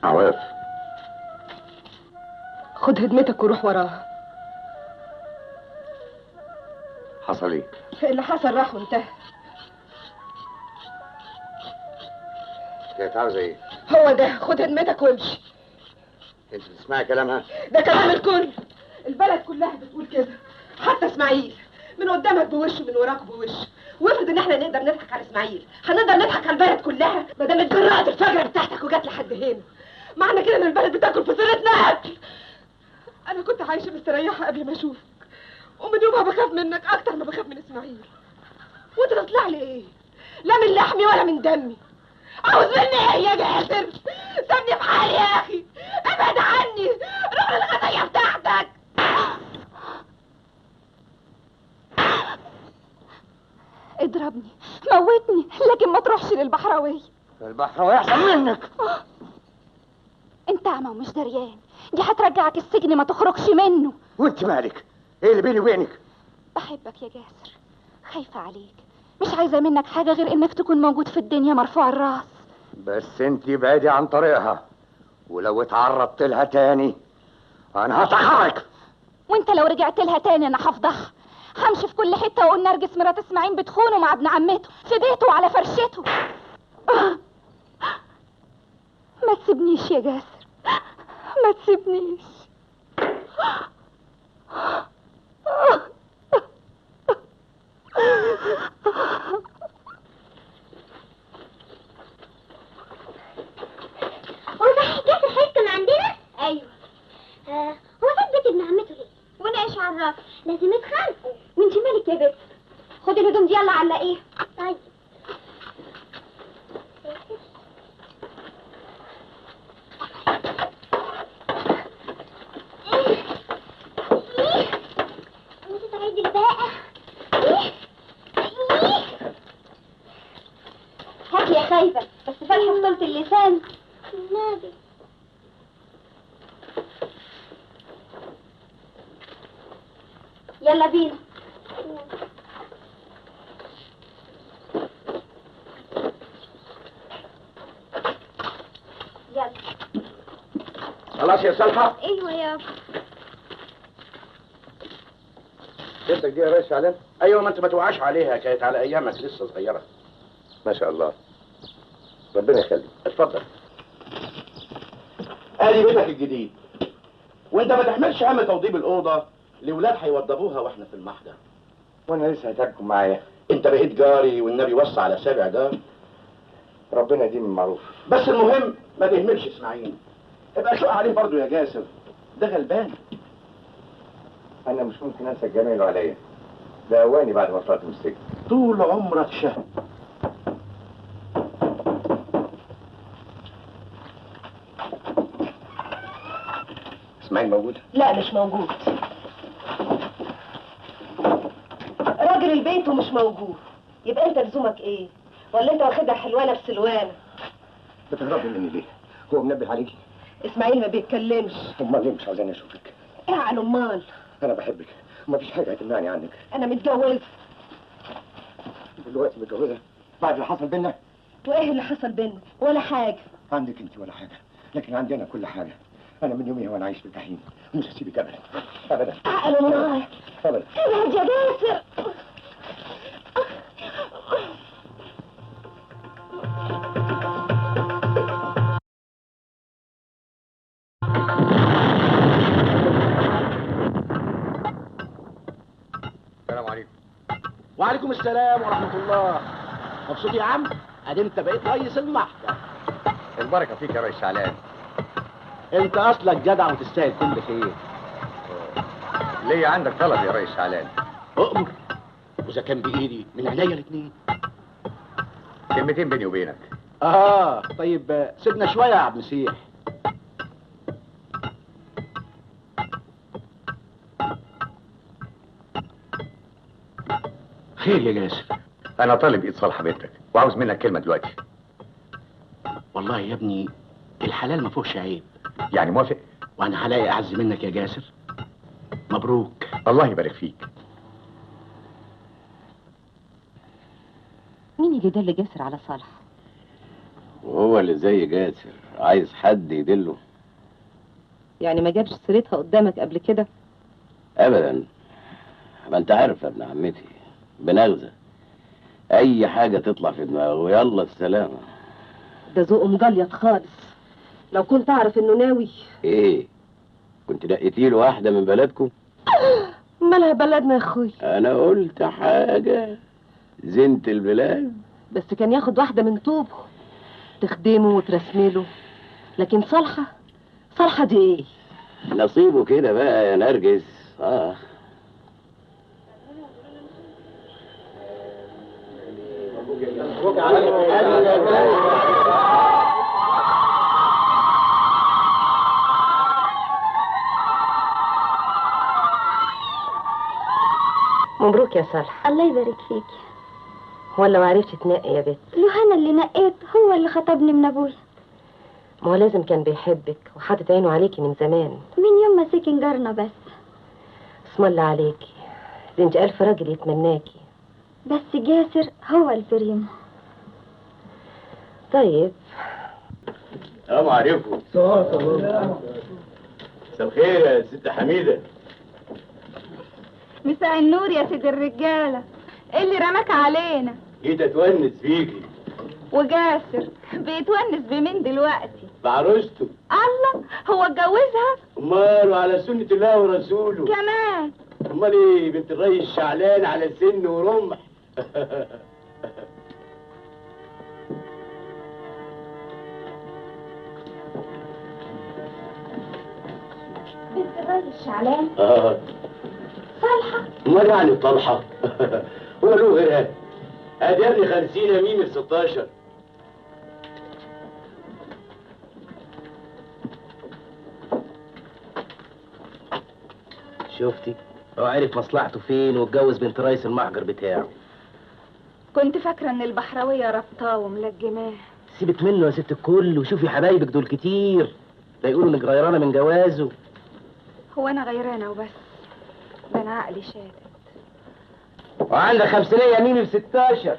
عواف، خد هدمتك وروح وراها. حصل ايه؟ اللي حصل راح وانتهى. كانت عاوزه ايه؟ هو ده، خد هدمتك وامشي. انت بتسمعي كلامها؟ ده كلام الكل، البلد كلها بتقول كده، حتى اسماعيل من قدامك بوش من وراك بوش. وافرض ان احنا نقدر نضحك على اسماعيل، هنقدر نضحك على البلد كلها ما دام اتجرأت الفجرة بتاعتك وجات لحد هنا. معنى كده ان البلد بتاكل في سيرتنا اكل. انا كنت عايشه مستريحه قبل ما اشوفك، ومن يومها بخاف منك اكتر ما بخاف من اسماعيل. وانت تطلع لي ايه؟ لا من لحمي ولا من دمي. عاوز مني ايه يا جاسر؟ سيبني في حالي يا اخي، ابعد عني، روح للخطيه بتاعتك. اضربني موتني، لكن ما تروحش للبحراوية. البحراوية احسن منك. انت اعمى ومش دريان، دي هترجعك السجن ما تخرجش منه. وانت مالك؟ ايه اللي بيني وبينك؟ بحبك يا جاسر، خايفة عليك، مش عايزة منك حاجة غير انك تكون موجود في الدنيا مرفوع الراس. بس انت بعيدي عن طريقها، ولو اتعرضت لها تاني انا هطحرك. وانت لو رجعت لها تاني انا هفضحها، همشي في كل حتة واقول نرجس مرات اسماعيل بتخونه مع ابن عمته في بيته وعلى فرشته. ما تسيبنيش يا جاسر، ما تسيبنيش. هو صحيح جاسر هيسكن عندنا؟ ايوه. هو ساب بيت ابن عمته ليه؟ وانا ايش عرف؟ لازم يتخانقوا. وانت مالك يا بنت؟ خدي الهدوم دي يلا علقيها. طيب. انت تعيدي بقى. هات يا خايفة، بس فالحة في طولة اللسان. النبي. يلا بينا. يلا. خلاص يا سلحى؟ ايوه يابا. بنتك دي يا ريس علام؟ ايوه، ما انت ما توقعش عليها، كانت على ايامك لسه صغيره. ما شاء الله، ربنا يخليك. اتفضل. ادي بيتك الجديد، وانت ما تحملش هم توضيب الاوضه، الاولاد هيوضبوها واحنا في المحضر. وانا لسه هتحكم معايا؟ انت بقيت جاري والنبي وصى على سابع جار. ربنا يديم المعروف. بس المهم ما تهملش اسماعيل، ابقى شق عليه برضه يا جاسر، ده غلبان. انا مش ممكن انسى الجميل عليا، ده اواني بعد ما طلعت من السجن. طول عمرك شهم. اسماعيل موجود؟ لا مش موجود. راجل البيت ومش موجود، يبقى انت لزومك ايه؟ ولا انت واخدها حلوانه بسلوانه؟ بتهربي مني ليه؟ هو منبه عليكي؟ اسماعيل ما بيتكلمش. امال ليه مش عاوزاني اشوفك؟ اعلى امال. انا بحبك، ومفيش حاجه هتمنعني عنك. انا متجوزه. دلوقتي متجوزه بعد اللي حصل بينا؟ وايه اللي حصل بينا؟ ولا حاجه. عندك انت ولا حاجه، لكن عندي انا كل حاجه. انا من يوميها وانا عايش في الجحيم، مش هسيبك ابدا ابدا. اعلى امال. ابدا. ابعد يا جاسر. السلام ورحمه الله. مبسوط يا عم؟ ادي انت بقيت رئيس المحكمه. البركه فيك يا ريس شعلان. انت اصلك جدع وتستاهل كل خير. ليا عندك طلب يا ريس شعلان. اؤمر، واذا كان بايدي من عينيا الاثنين. كلمتين بيني وبينك. طيب سيبنا شويه يا عبد المسيح. خير يا جاسر؟ انا طالب ايد صالحه بنتك وعاوز منك كلمه دلوقتي. والله يا ابني الحلال ما فيهوش عيب. يعني موافق؟ وانا هلاقي اعز منك يا جاسر. مبروك. الله يبارك فيك. مين اللي دل جاسر على صالح؟ وهو اللي زي جاسر عايز حد يدله؟ يعني ما جابش سيرتها قدامك قبل كده؟ ابدا، ما انت عارف يا ابن عمتي بنغزه اي حاجه تطلع في دماغه ويلا السلامه. ده ذوقه مجليط خالص. لو كنت اعرف انه ناوي. ايه كنت نقيتي له واحده من بلدكم؟ مالها بلدنا يا اخوي؟ انا قلت حاجه زنت البلاد. بس كان ياخد واحده من طوبه تخدمه وترسمله. لكن صالحه دي ايه؟ نصيبه كده بقى يا نرجس. مبروك يا صالح. الله يبارك فيك. ولا ما عرفتش تنقي يا بنت؟ لو انا اللي نقيت هو اللي خطبني من ابويا. ما هو لازم كان بيحبك وحاطط عينه عليكي من زمان. من يوم ما سكن جارنا بس. اسم الله عليكي، ده انت الف راجل يتمناكي. بس جاسر هو البريم. طيب السلام عليكم. مساء الخير يا ست حميده. مساء النور يا سيد الرجاله. ايه اللي رماك علينا؟ جيت اتونس فيكي. وجاسر بيتونس بمين دلوقتي؟ بعروسته. الله، هو اتجوزها؟ امال وعلى سنه الله ورسوله كمان. امال ايه بنت الريس شعلان على سن ورمح. بنت الريس شعلان؟ صالحة؟ امال يعني طلحه؟ هو له غيرها؟ ادي يا ابني 50 يمين من 16. شفتي؟ هو عرف مصلحته فين واتجوز بنت رئيس المحجر بتاعه. كنت فاكره ان البحراويه ربطاه وملجماه. سيبك منه يا ست الكل وشوفي حبايبك دول كتير، لا يقولوا انك غيرانه من جوازه. هو انا غيرانه وبس، ده انا عقلي شاتت. وعندك 50 يمين ب 16.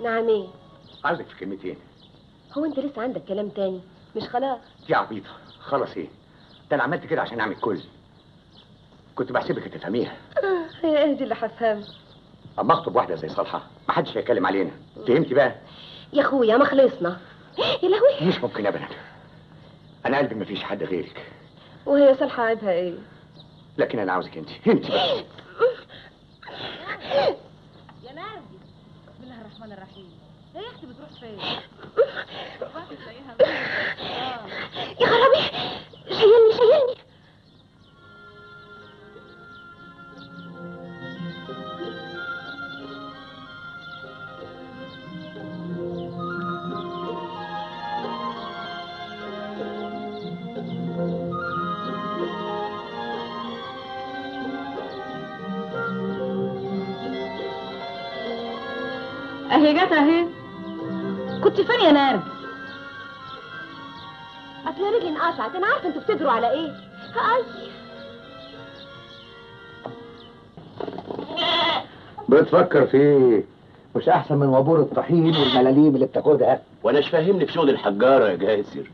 نعم ايه؟ عاوزك في كلمتين. هو انت لسه عندك كلام تاني؟ مش خلاص؟ دي عبيطه. خلاص ايه؟ ده انا عملت كده عشان اعمل كل. كنت بحسبك هتفهميها. هي ايه دي اللي هفهمها؟ اما اخطب واحده زي صالحه محدش هيتكلم علينا. فهمتي بقى؟ يا اخويا ما خلصنا. يا لهوي. مش ممكن ابدا. انا قلبي مفيش حد غيرك. وهي صالحه عيبها ايه؟ لكن انا عاوزك انت بس. يا نادي، بسم الله الرحمن الرحيم. هي اختي بتروح فين؟ يا خرابي، شايلني. اهي جت اهي. كنت فين يا نرجس؟ اصل رجلي انقطعت، انا عارفه انتوا بتجروا على ايه. اي بتفكر في ايه؟ مش احسن من وابور الطحين والملاليم اللي بتاخدها؟ وانا فاهمني في شغل الحجاره يا جاسر.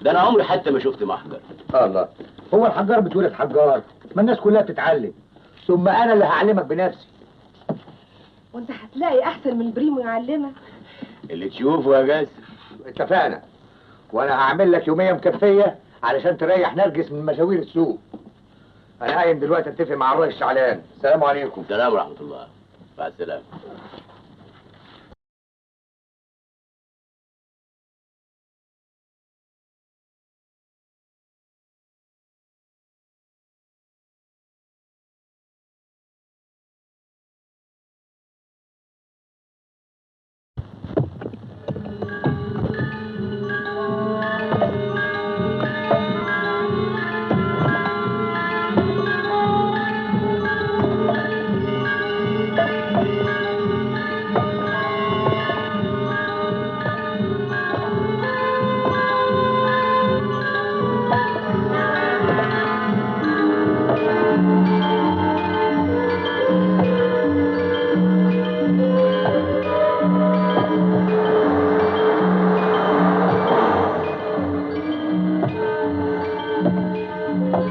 ده انا عمري حتى ما شفت محجر. الله، هو الحجار بتولد حجار؟ ما الناس كلها بتتعلم، ثم انا اللي هعلمك بنفسي. وانت هتلاقي احسن من بريمو يعلمك. اللي تشوفه يا جاسر. اتفقنا، وانا هعمل لك يوميه مكفيه علشان تريح نرجس من مشاوير السوق. انا قايم دلوقتي اتفق مع الرئيس شعلان. السلام عليكم. السلام ورحمه الله. مع السلامه.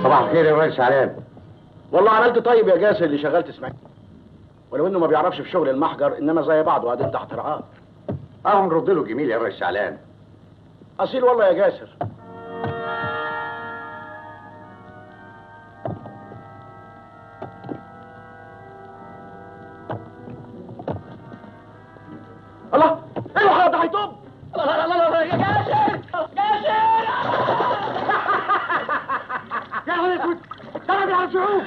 صباح الخير يا ريس شعلان. والله عملت طيب يا جاسر اللي شغلت اسماعيل، ولو انه ما بيعرفش في شغل المحجر انما زي بعض وقاعدين تحت رعاه. نرد له جميل يا ريس شعلان. اصيل والله يا جاسر. الله، ايه الحرام ده هيطب؟ الله الله الله يا جاسر جاسر يا نهار اسود، ضرب على الشعوب.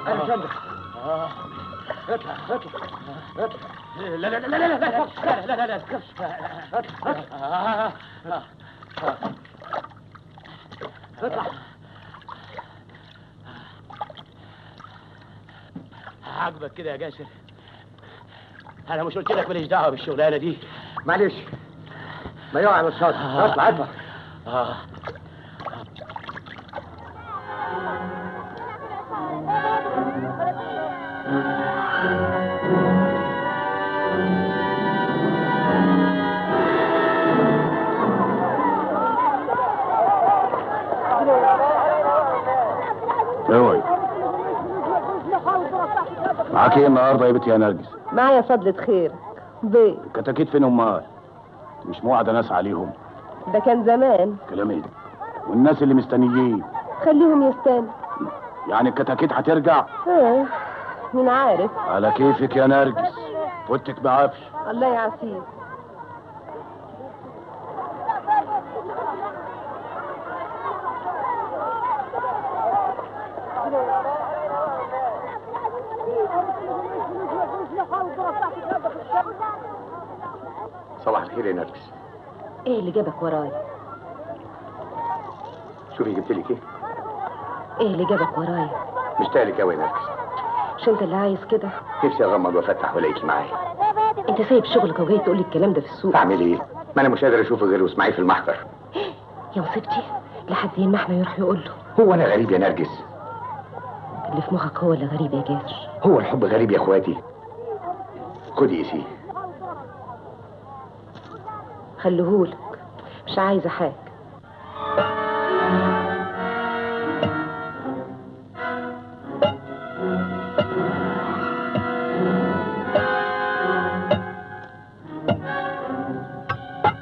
انا شمس. اطلع اطلع اطلع. لا لا لا لا لا لا لا لا لا تخافش. اطلع. عاجبك كده يا جاسر؟ انا مش قلت لك ماليش دعوه بالشغلانه دي؟ معلش، ما يقع على الشاطئ. اطلع اطلع. اوعي معاك ايه النهارده يا بنت يا نرجس؟ معايا فضلة خير بيت. كتاكيت فين امال؟ مش موعده ناس عليهم؟ ده كان زمان. كلام ايه ده؟ والناس اللي مستنيين خليهم يستنوا. يعني الكتاكيت هترجع؟ مين عارف. على كيفك يا نرجس، فوتك بعافيه. الله يعافيك. صباح الخير يا نرجس. ايه اللي جابك ورايا؟ شوفي جبت لك ايه؟ ايه اللي جابك ورايا؟ مشتاق لك قوي يا نرجس. مش انت اللي عايز كده؟ نفسي اغمض وافتح والاقيكي معايا. انت سايب شغلك وجاي تقول لي الكلام ده في السوق؟ اعمل ايه؟ ما انا مش قادر اشوفه غير واسمعيه في المحضر. يا مصيبتي، لحد ما احنا يروح يقول له. هو انا غريب يا نرجس؟ اللي في مخك هو اللي غريب يا جاسر. هو الحب غريب يا اخواتي؟ خدي قيسيه. خليهولك، مش عايزه حاجه.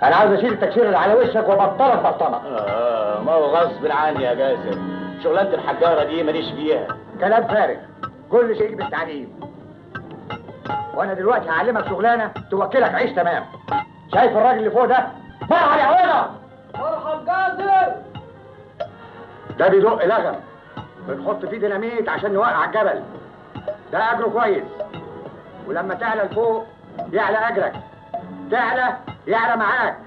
انا عاوز اشيل التكسير اللي على وشك وابطلك بطنك. ما هو غصب عني يا جاسر، شغلانه الحجاره دي ماليش فيها. كلام فارغ، كل شيء بالتعليم. وانا دلوقتي هعلمك شغلانه توكلك عيش تمام. شايف الراجل اللي فوق ده؟ مرحب يا عويضه. مرحب جاسر. ده بيدق لغم، بنحط فيه ديناميت عشان نوقع الجبل. ده اجره كويس، ولما تعلى لفوق يعلى اجرك. تعلى يعلى معاك،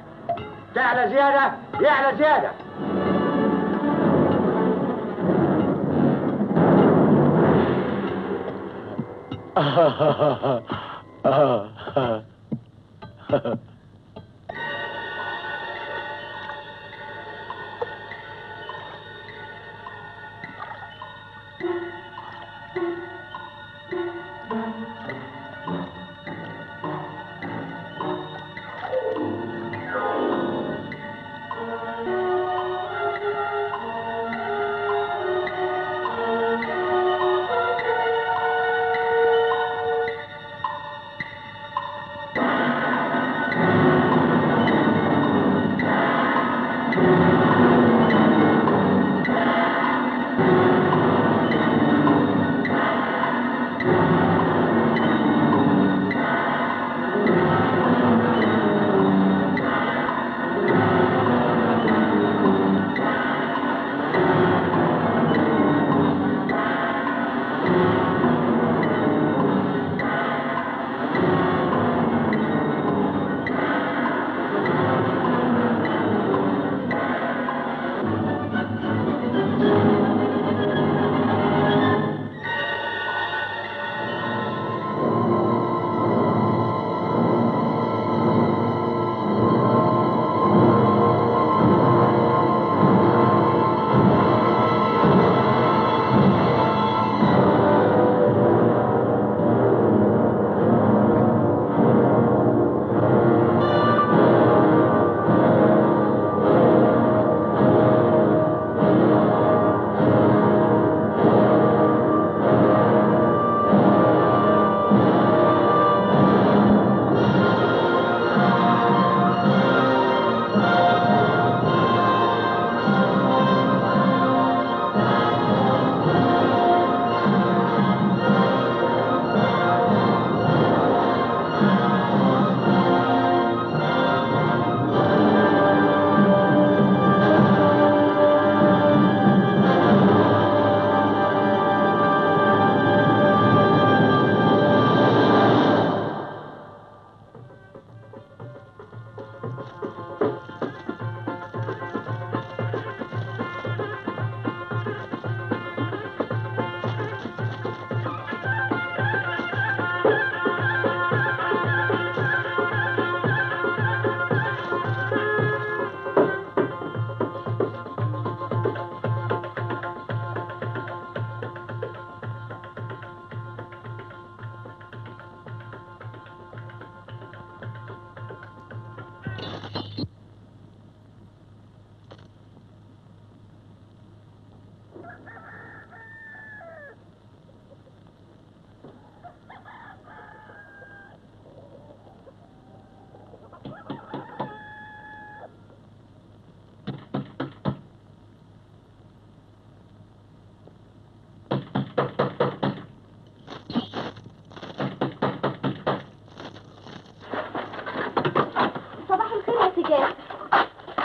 تعلى زياده يعلى زياده.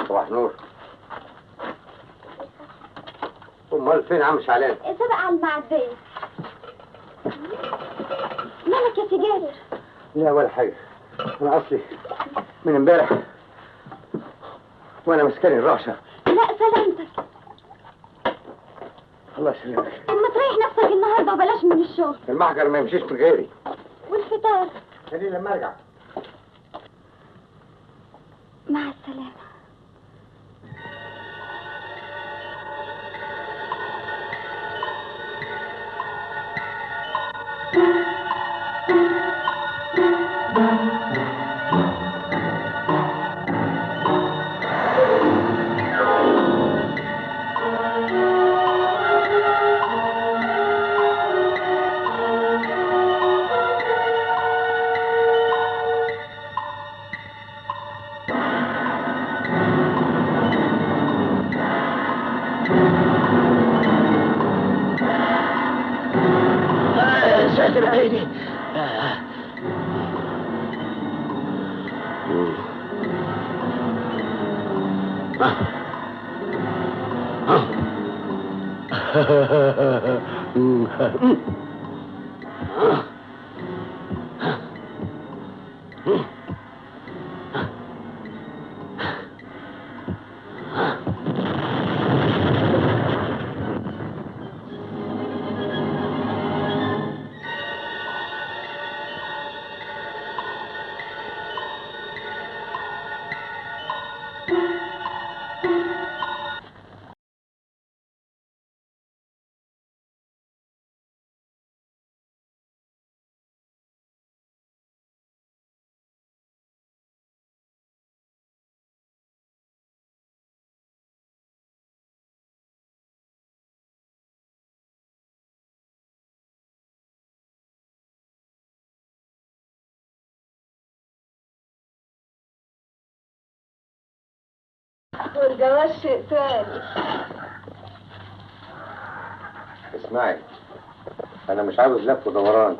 صباح نور. امال فين عم شعلان؟ سبق على المعدية. مالك يا سجادر؟ لا ولا حاجة، أنا أصلي من امبارح وأنا مسكني الرعشة. لا سلامتك. الله يسلمك. اما تريح نفسك النهارده وبلاش من الشغل. المحجر ما يمشيش من غيري. والفطار؟ خليه لما أرجع. مع السلامة. ساتر عيني. والجواز شيء تاني. اسمعي، انا مش عاوز لف ودوران.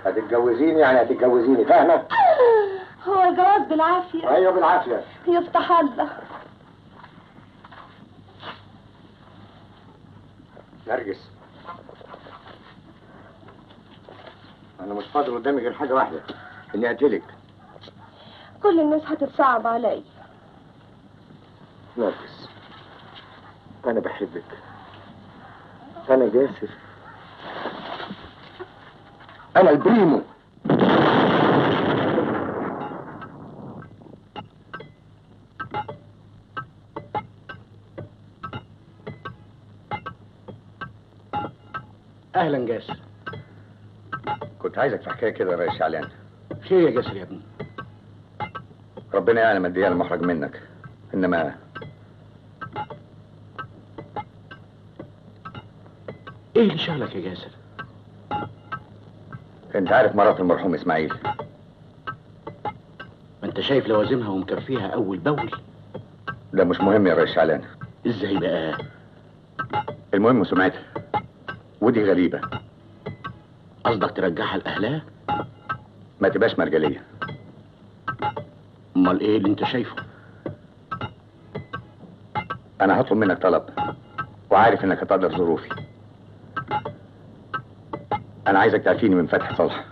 هتتجوزيني يعني هتتجوزيني، فاهمه؟ هو الجواز بالعافية؟ ايوه بالعافيه. يفتح الله. نرجس، انا مش فاضل قدامي غير حاجه واحده، اني اقتلك. كل الناس هتتصعب علي. نرجس، انا بحبك، انا جاسر، انا البريمو. اهلا جاسر. كنت عايزك في حكايه كده يا ريس شعلان. خير يا جاسر يا ابني؟ ربنا يعلم قد ايه انا محرج منك، انما ايه اللي شغلك يا جاسر؟ انت عارف مرات المرحوم اسماعيل. ما انت شايف لوازمها ومكفيها اول باول. ده مش مهم يا ريس شعلان. ازاي بقى؟ المهم سمعتها، ودي غريبه. قصدك ترجعها لاهلها؟ ما تبقاش مرجليه. امال ايه اللي انت شايفه؟ انا هطلب منك طلب، وعارف انك هتقدر ظروفي. انا عايزك تعفيني من فتح صالح.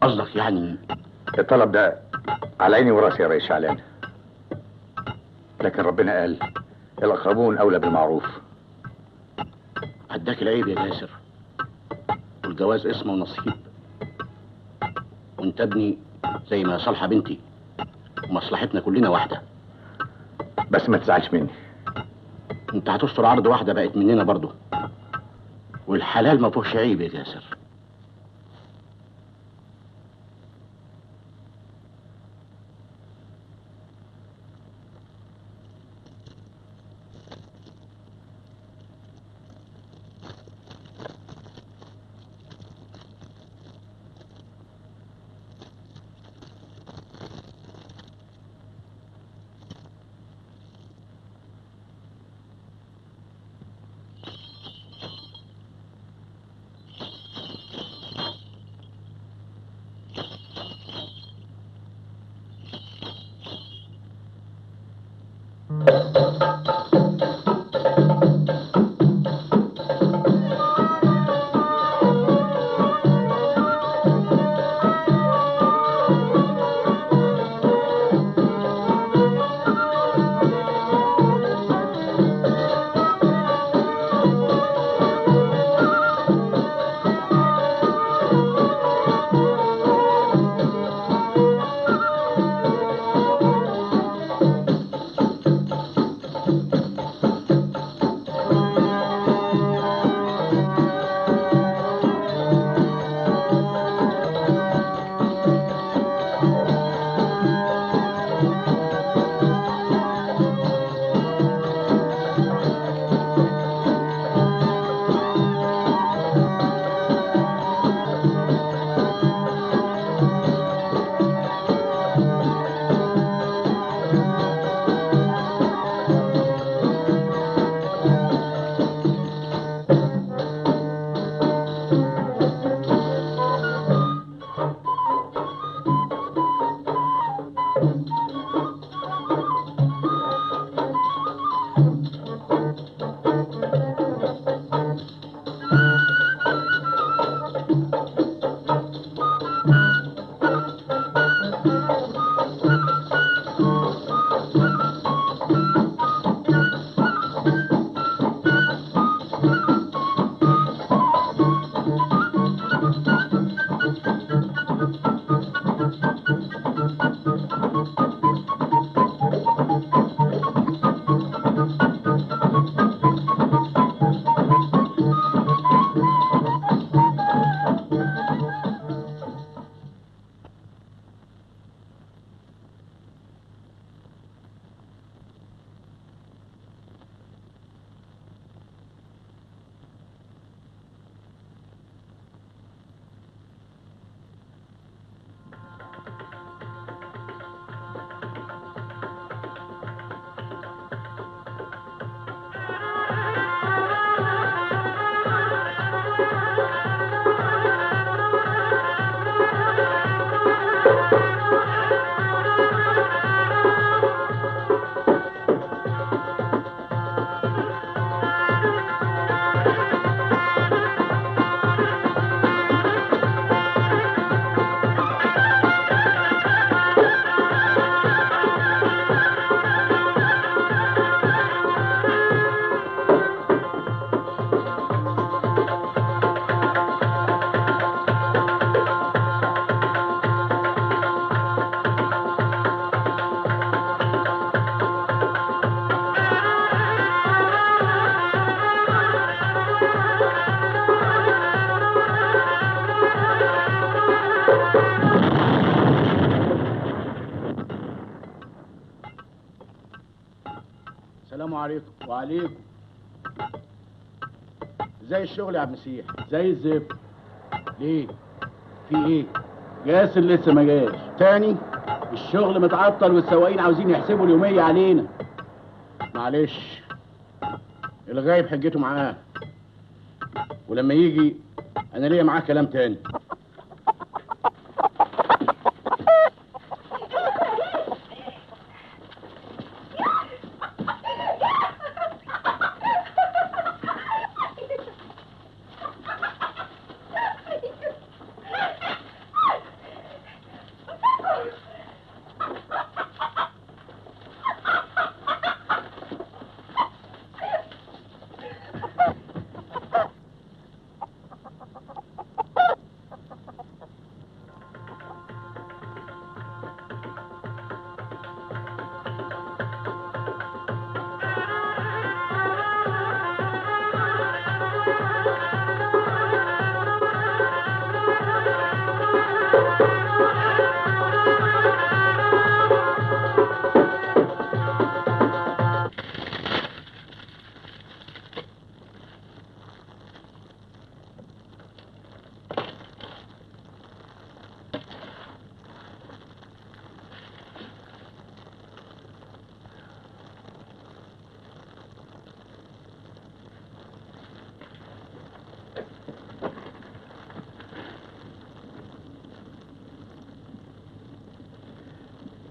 قصدك يعني؟ الطلب ده على عيني وراسي يا ريس شعلان، لكن ربنا قال الاقربون اولى بالمعروف. عداك العيب يا جاسر، والجواز اسمه ونصيب، وانت ابني زي ما صالحه بنتي، ومصلحتنا كلنا واحده. بس ما تزعلش مني. انت هتستر عرض واحده بقت مننا برضو، والحلال ما فيهوش عيب يا جاسر. السلام عليكم. وعليكم. ازاي الشغل يا عم مسيح؟ زي الزفت. ليه؟ في ايه؟ جاسر لسه ما جاش. تاني؟ الشغل متعطل والسواقين عاوزين يحسبوا اليومية علينا. معلش، الغايب حجته معاه، ولما يجي انا ليا معاه كلام تاني.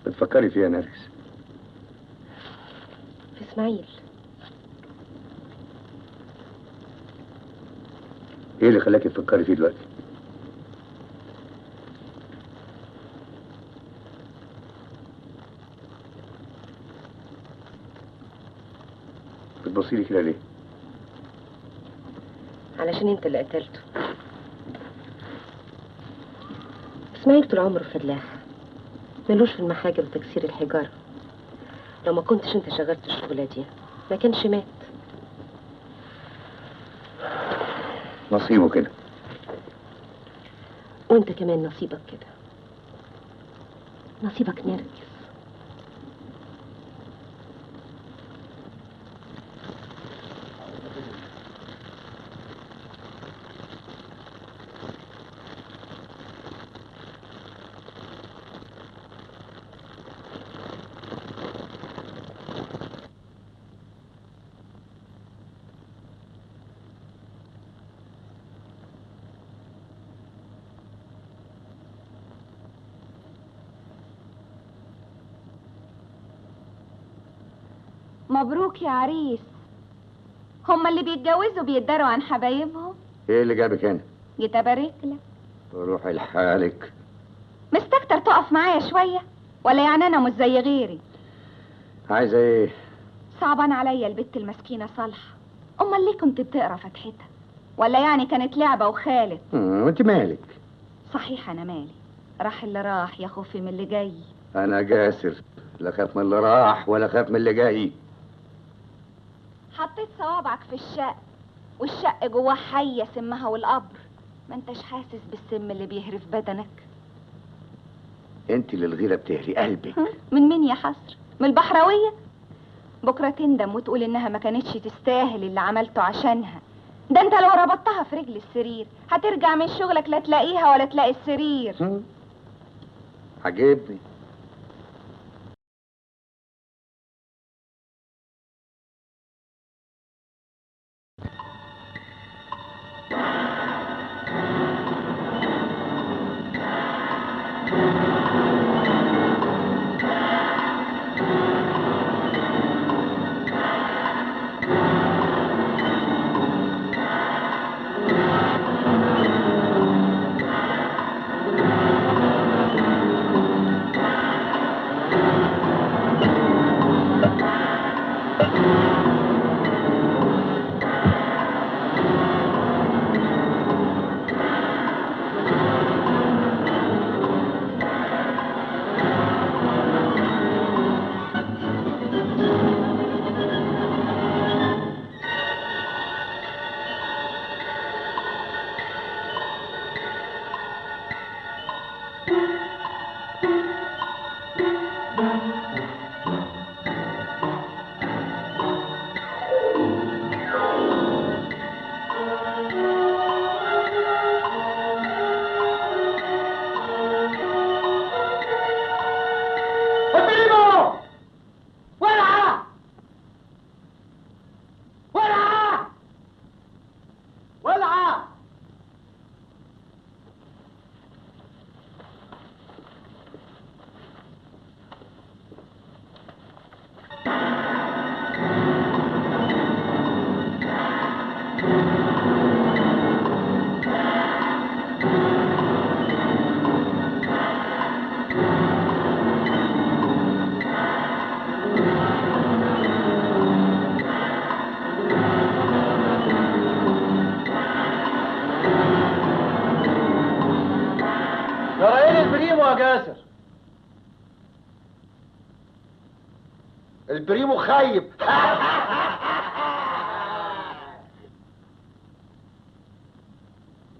بتفكري فيها يا نرجس؟ في اسماعيل. ايه اللي خلاكي تفكري فيه دلوقتي؟ بتبصي لي كده ليه؟ علشان انت اللي قتلته. اسماعيل طول عمره فلاح، ملوش في المحاجر وتكسير الحجارة. لو ما كنتش انت شغلت الشغلة دي ما كانش مات. نصيبه كده. وانت كمان نصيبك كده. نصيبك نرجس. مبروك يا عريس. هما اللي بيتجوزوا بيتداروا عن حبايبهم. ايه اللي جابك هنا؟ جيت ابارك لك. روحي لحالك. مستكتر تقف معايا شويه ولا يعني انا مش زي غيري؟ عايزه ايه؟ صعبان عليا البت المسكينه صالحه. امال ليه كنت بتقرا فتحتها؟ ولا يعني كانت لعبه وخالت؟ وانت مالك؟ صحيح انا مالي. راح اللي راح يا خوفي من اللي جاي. انا جاسر، لا خاف من اللي راح ولا خاف من اللي جاي. حطيت صوابعك في الشق، والشق جواه حيه سمها والقبر. ما انتش حاسس بالسم اللي بيهرف بدنك. انت اللي الغيره بتهري قلبك. من مين يا حسر؟ من البحراويه؟ بكره تندم وتقول انها ما كانتش تستاهل اللي عملته عشانها. ده انت لو ربطتها في رجل السرير هترجع من شغلك لا تلاقيها ولا تلاقي السرير. عجبني. البريمو خايب.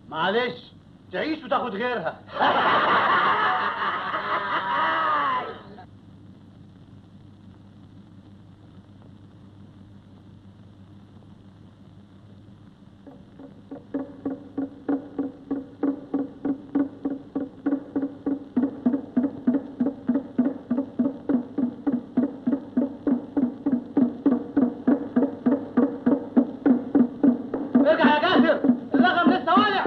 معلش تعيش وتاخد غيرها. ارجع يا جاسر، اللغم لسه والع.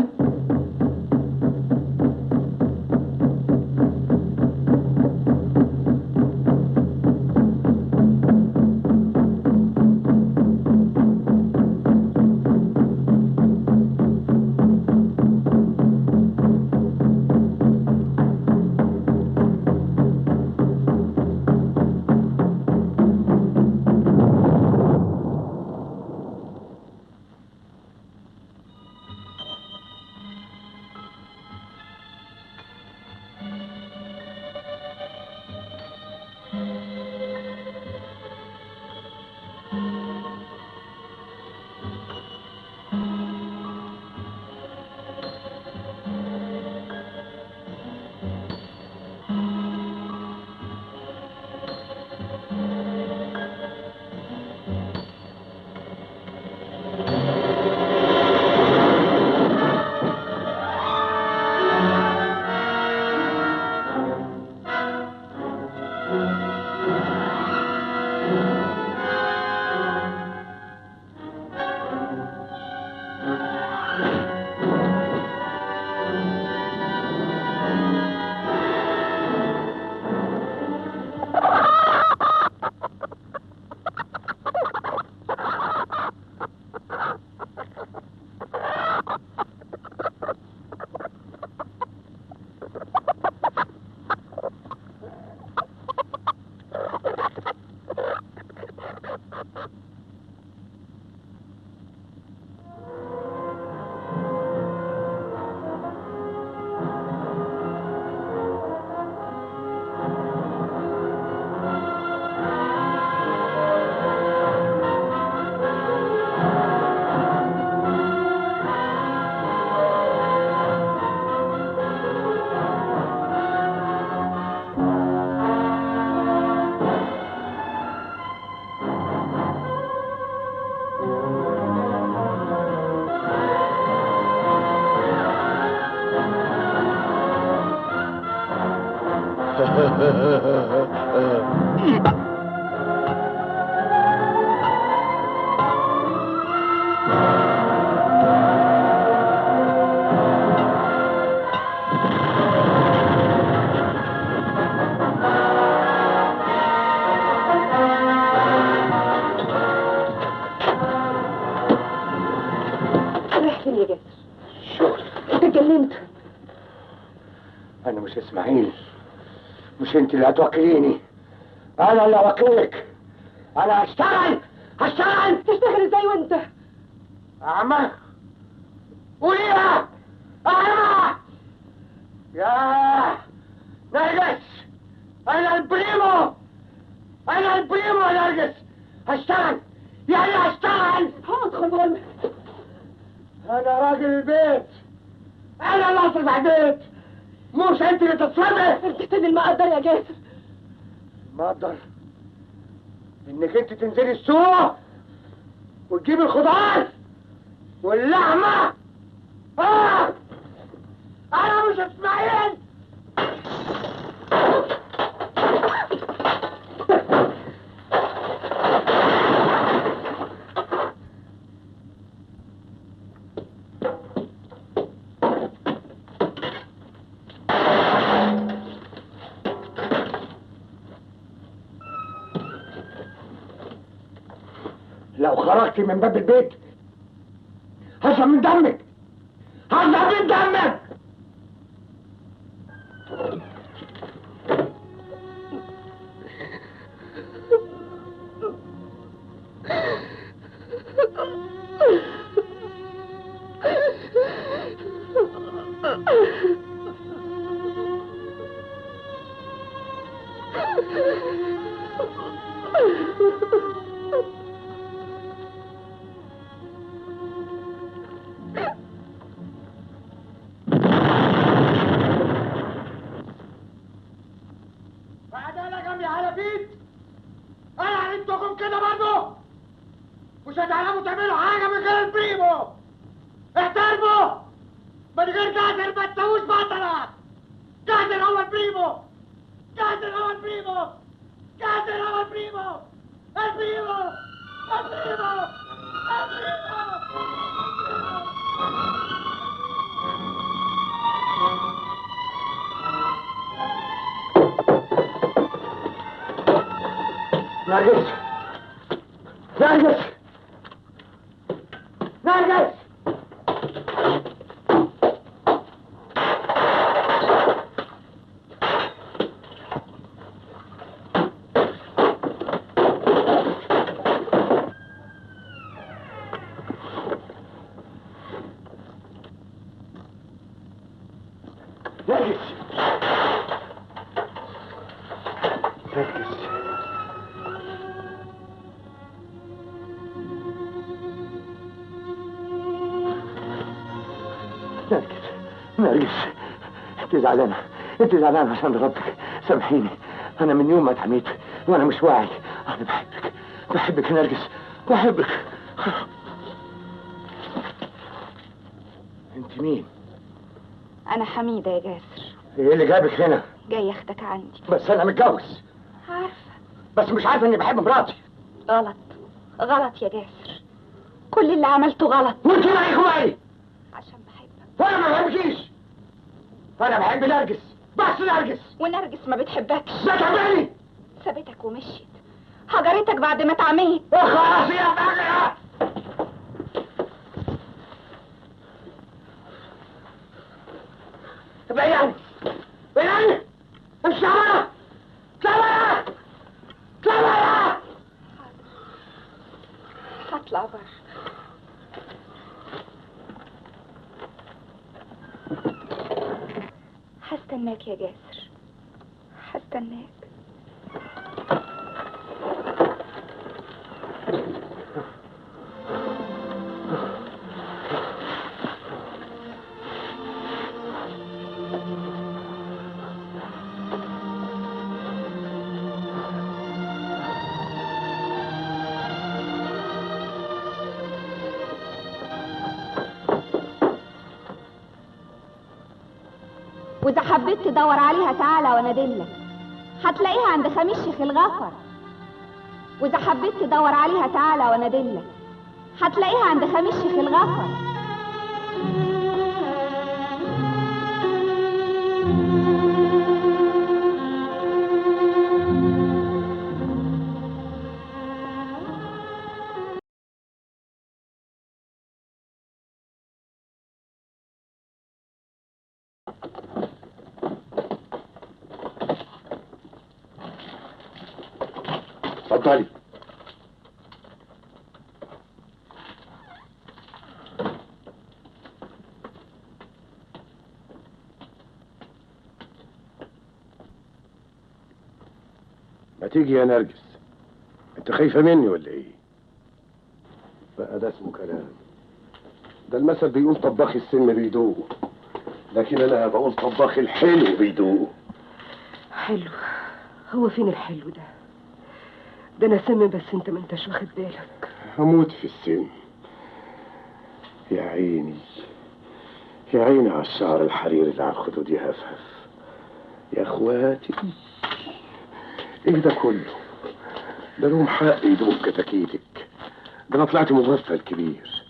أنا مش إسماعيل، مش أنت اللي هتوكليني، أنا اللي هوكلك. أنا هشتغل. تشتغل إزاي وأنت؟ أعمى. قوليها. أعمى. يا نرجس، أنا البريمو يا نرجس. هشتغل يعني هشتغل. هدخل بقول. أنا راجل البيت، أنا اللي أصرف على البيت، مش أنت اللي تصرفي. ارتحتني المقدر يا جاسر. مقدر إنك أنت تنزلي السوق وتجيبي الخضار واللحمة. أنا مش إسماعيل. لو خرجتي من باب البيت هشرب من دمك. مش هتعرفوا تعملوا حاجه من غير البريمو. احترموا من غير جاسر ما تسووش بطلة. جاسر هو البريمو، جاسر هو البريمو، جاسر هو البريمو، البريمو البريمو البريمو. نرجس نرجس نرجس نرجس، انت زعلانة، انت زعلانة عشان ربك. سامحيني، انا من يوم ما اتعميت وانا مش واعي. انا بحبك، بحبك يا نرجس، بحبك. انت مين؟ انا حميدة يا جاسر. ايه اللي جابك هنا؟ جاي اخدك عندي. بس انا متجوز. عارفة، بس مش عارفة اني بحب مراتي. غلط غلط يا جاسر، كل اللي عملته غلط. وانت رايك وايه؟ عشان بحبك. وانا ما بحبكيش. انا بحب نرجس، بس نرجس. ونرجس ما بتحبكش. بتحبني. سابتك ومشيت، هجرتك بعد ما اتعميت. خلاص يا بغية. بيعني بيعني الشعر كاميرا كاميرا. هطلع بره. هستناك يا جاسر، هستناك. وإذا حبيت تدور عليها تعالى وانا ادلك، هتلاقيها عند خميس شيخ الغفر. وإذا حبيت تدور عليها تعالى وانا ادلك، هتلاقيها عند خميس شيخ الغفر. اتفضلي. ما تيجي يا نرجس، انت خايفة مني ولا ايه؟ بقى ده اسمه كلام. ده المثل بيقول طباخ السم بيدوق، لكن انا بقول طباخ الحلو بيدوق. حلو؟ هو فين الحلو ده؟ ده انا سم بس انت ما انتش واخد بالك. هموت في السم. يا عيني يا عيني على الشعر الحرير اللي على الخدود يهفهف. يا اخواتي ايه ده كله؟ ده لهم حق يدوق كتاكيتك. ده انا طلعت مغفل كبير،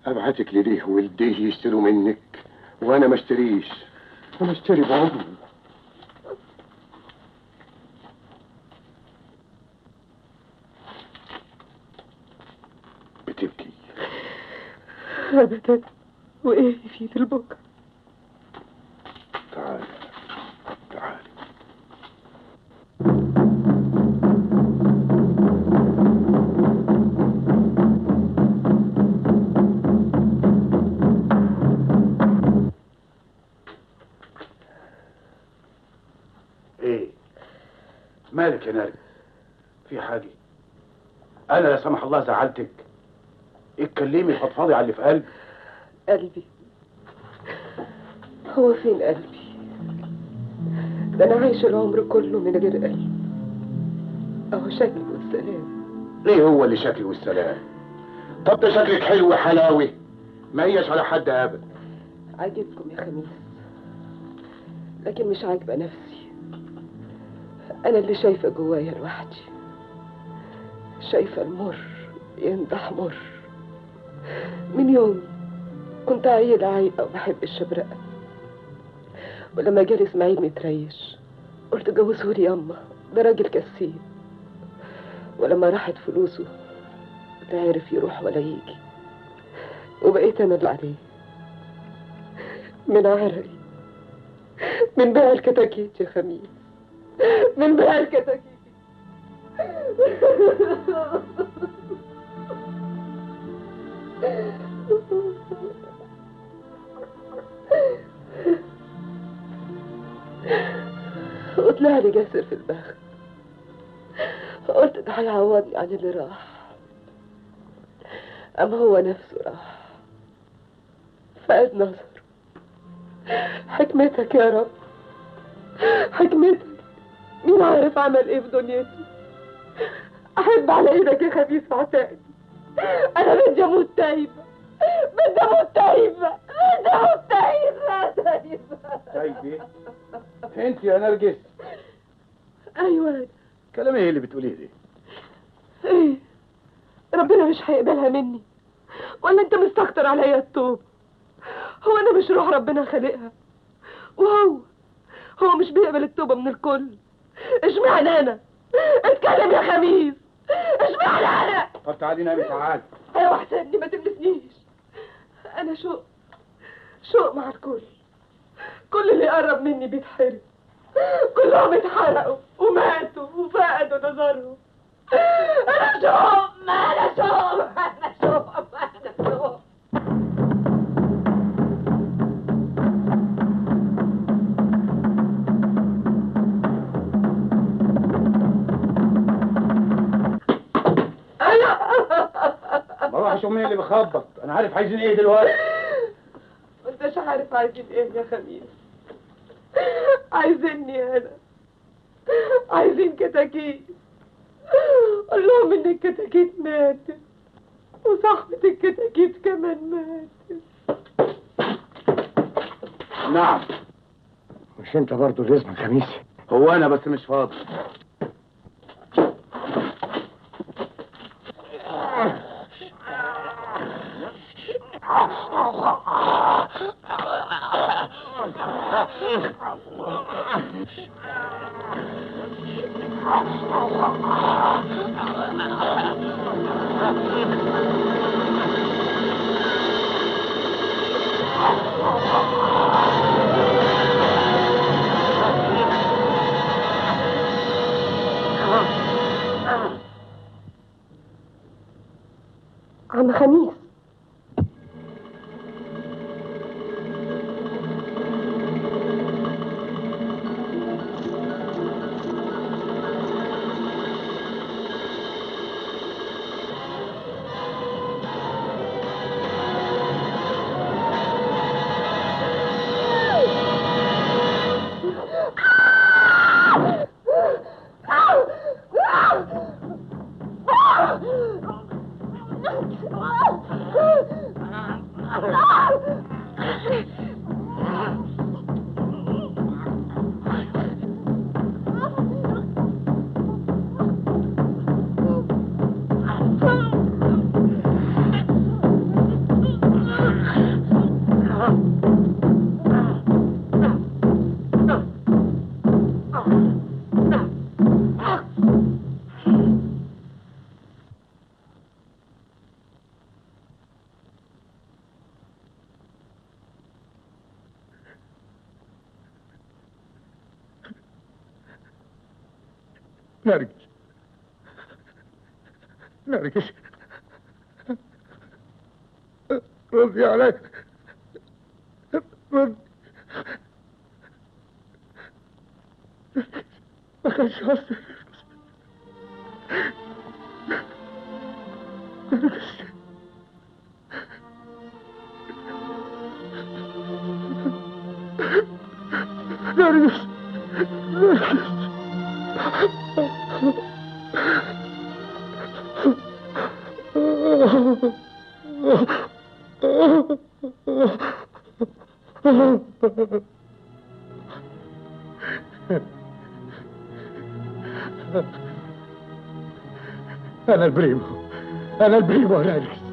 ابعتك لديه ولديه يشتروا منك وانا ما اشتريش. انا اشتري بعمري. بتبكي؟ ابدا، وايه يفيد البكا؟ تعالي تعالي. ايه مالك يا نرجس؟ في حاجة؟ انا لا سمح الله زعلتك؟ اتكلمي فضفضي على اللي في قلبي. قلبي؟ هو فين قلبي؟ ده انا عايش العمر كله من غير قلب. اهو شكلي والسلام. ايه هو اللي شكلي والسلام؟ طب ده شكلك حلو حلاوي، ما هيش على حد ابدا. عاجبكم يا خميس، لكن مش عاجبه نفسي. انا اللي شايفه جوايا لوحدي، شايفه المر ينضح مر. من يوم كنت عيلة عايقة وبحب الشبرقة، ولما جالي اسماعيل متريش قلت جوزهولي ياما، ده راجل كسيب. ولما راحت فلوسه لا عرف يروح ولا يجي، وبقيت انا اللي عليه من عرقي، من بيع الكتاكيت يا خميس، من بيع الكتاكيت. وطلع لي جاسر في البخت، قلت ده هيعوضني عن اللي راح، اما هو نفسه راح فقد نظره. حكمتك يا رب، حكمتك. مين عارف عمل ايه في دنيته. احب على ايدك يا خبيث عتاقي، انا بدي اموت تايبه، بدي اموت تايبه، بدي اموت تايبه. تايبه؟ انت يا نرجس؟ ايوه. كلام ايه اللي بتقوليه ده؟ ايه، ربنا مش هيقبلها مني ولا انت مستكتر عليا التوب؟ هو انا مش روح ربنا خالقها؟ وهو مش بيقبل التوبه من الكل؟ اشمعنى انا؟ اتكلم يا خميس، اشمعنى انا؟ طب تعالي نامي تعالي. ايوه احسنني، ما تلمسنيش. انا شوق مع الكل، كل اللي يقرب مني بيتحرق، كلهم اتحرقوا وماتوا وفقدوا نظرهم. انا شوق، ما انا شوق، انا شوق، ما انا شوق. ما راحش امي اللي بخبط، انا عارف عايزين ايه دلوقتي. انت مش عارف عايزين ايه يا خميس؟ عايزيني انا، عايزين كتاكيت. قول لهم ان الكتاكيت ماتت وصاحبة الكتاكيت كمان ماتت. نعم. مش انت برضه اللي اسمك خميسي؟ هو انا بس مش فاضي. عم خميس، نرجس نرجس، ردي علي، ردي. ما كانش قصدي. نرجس نرجس نرجس أنا البريمو يا نرجس.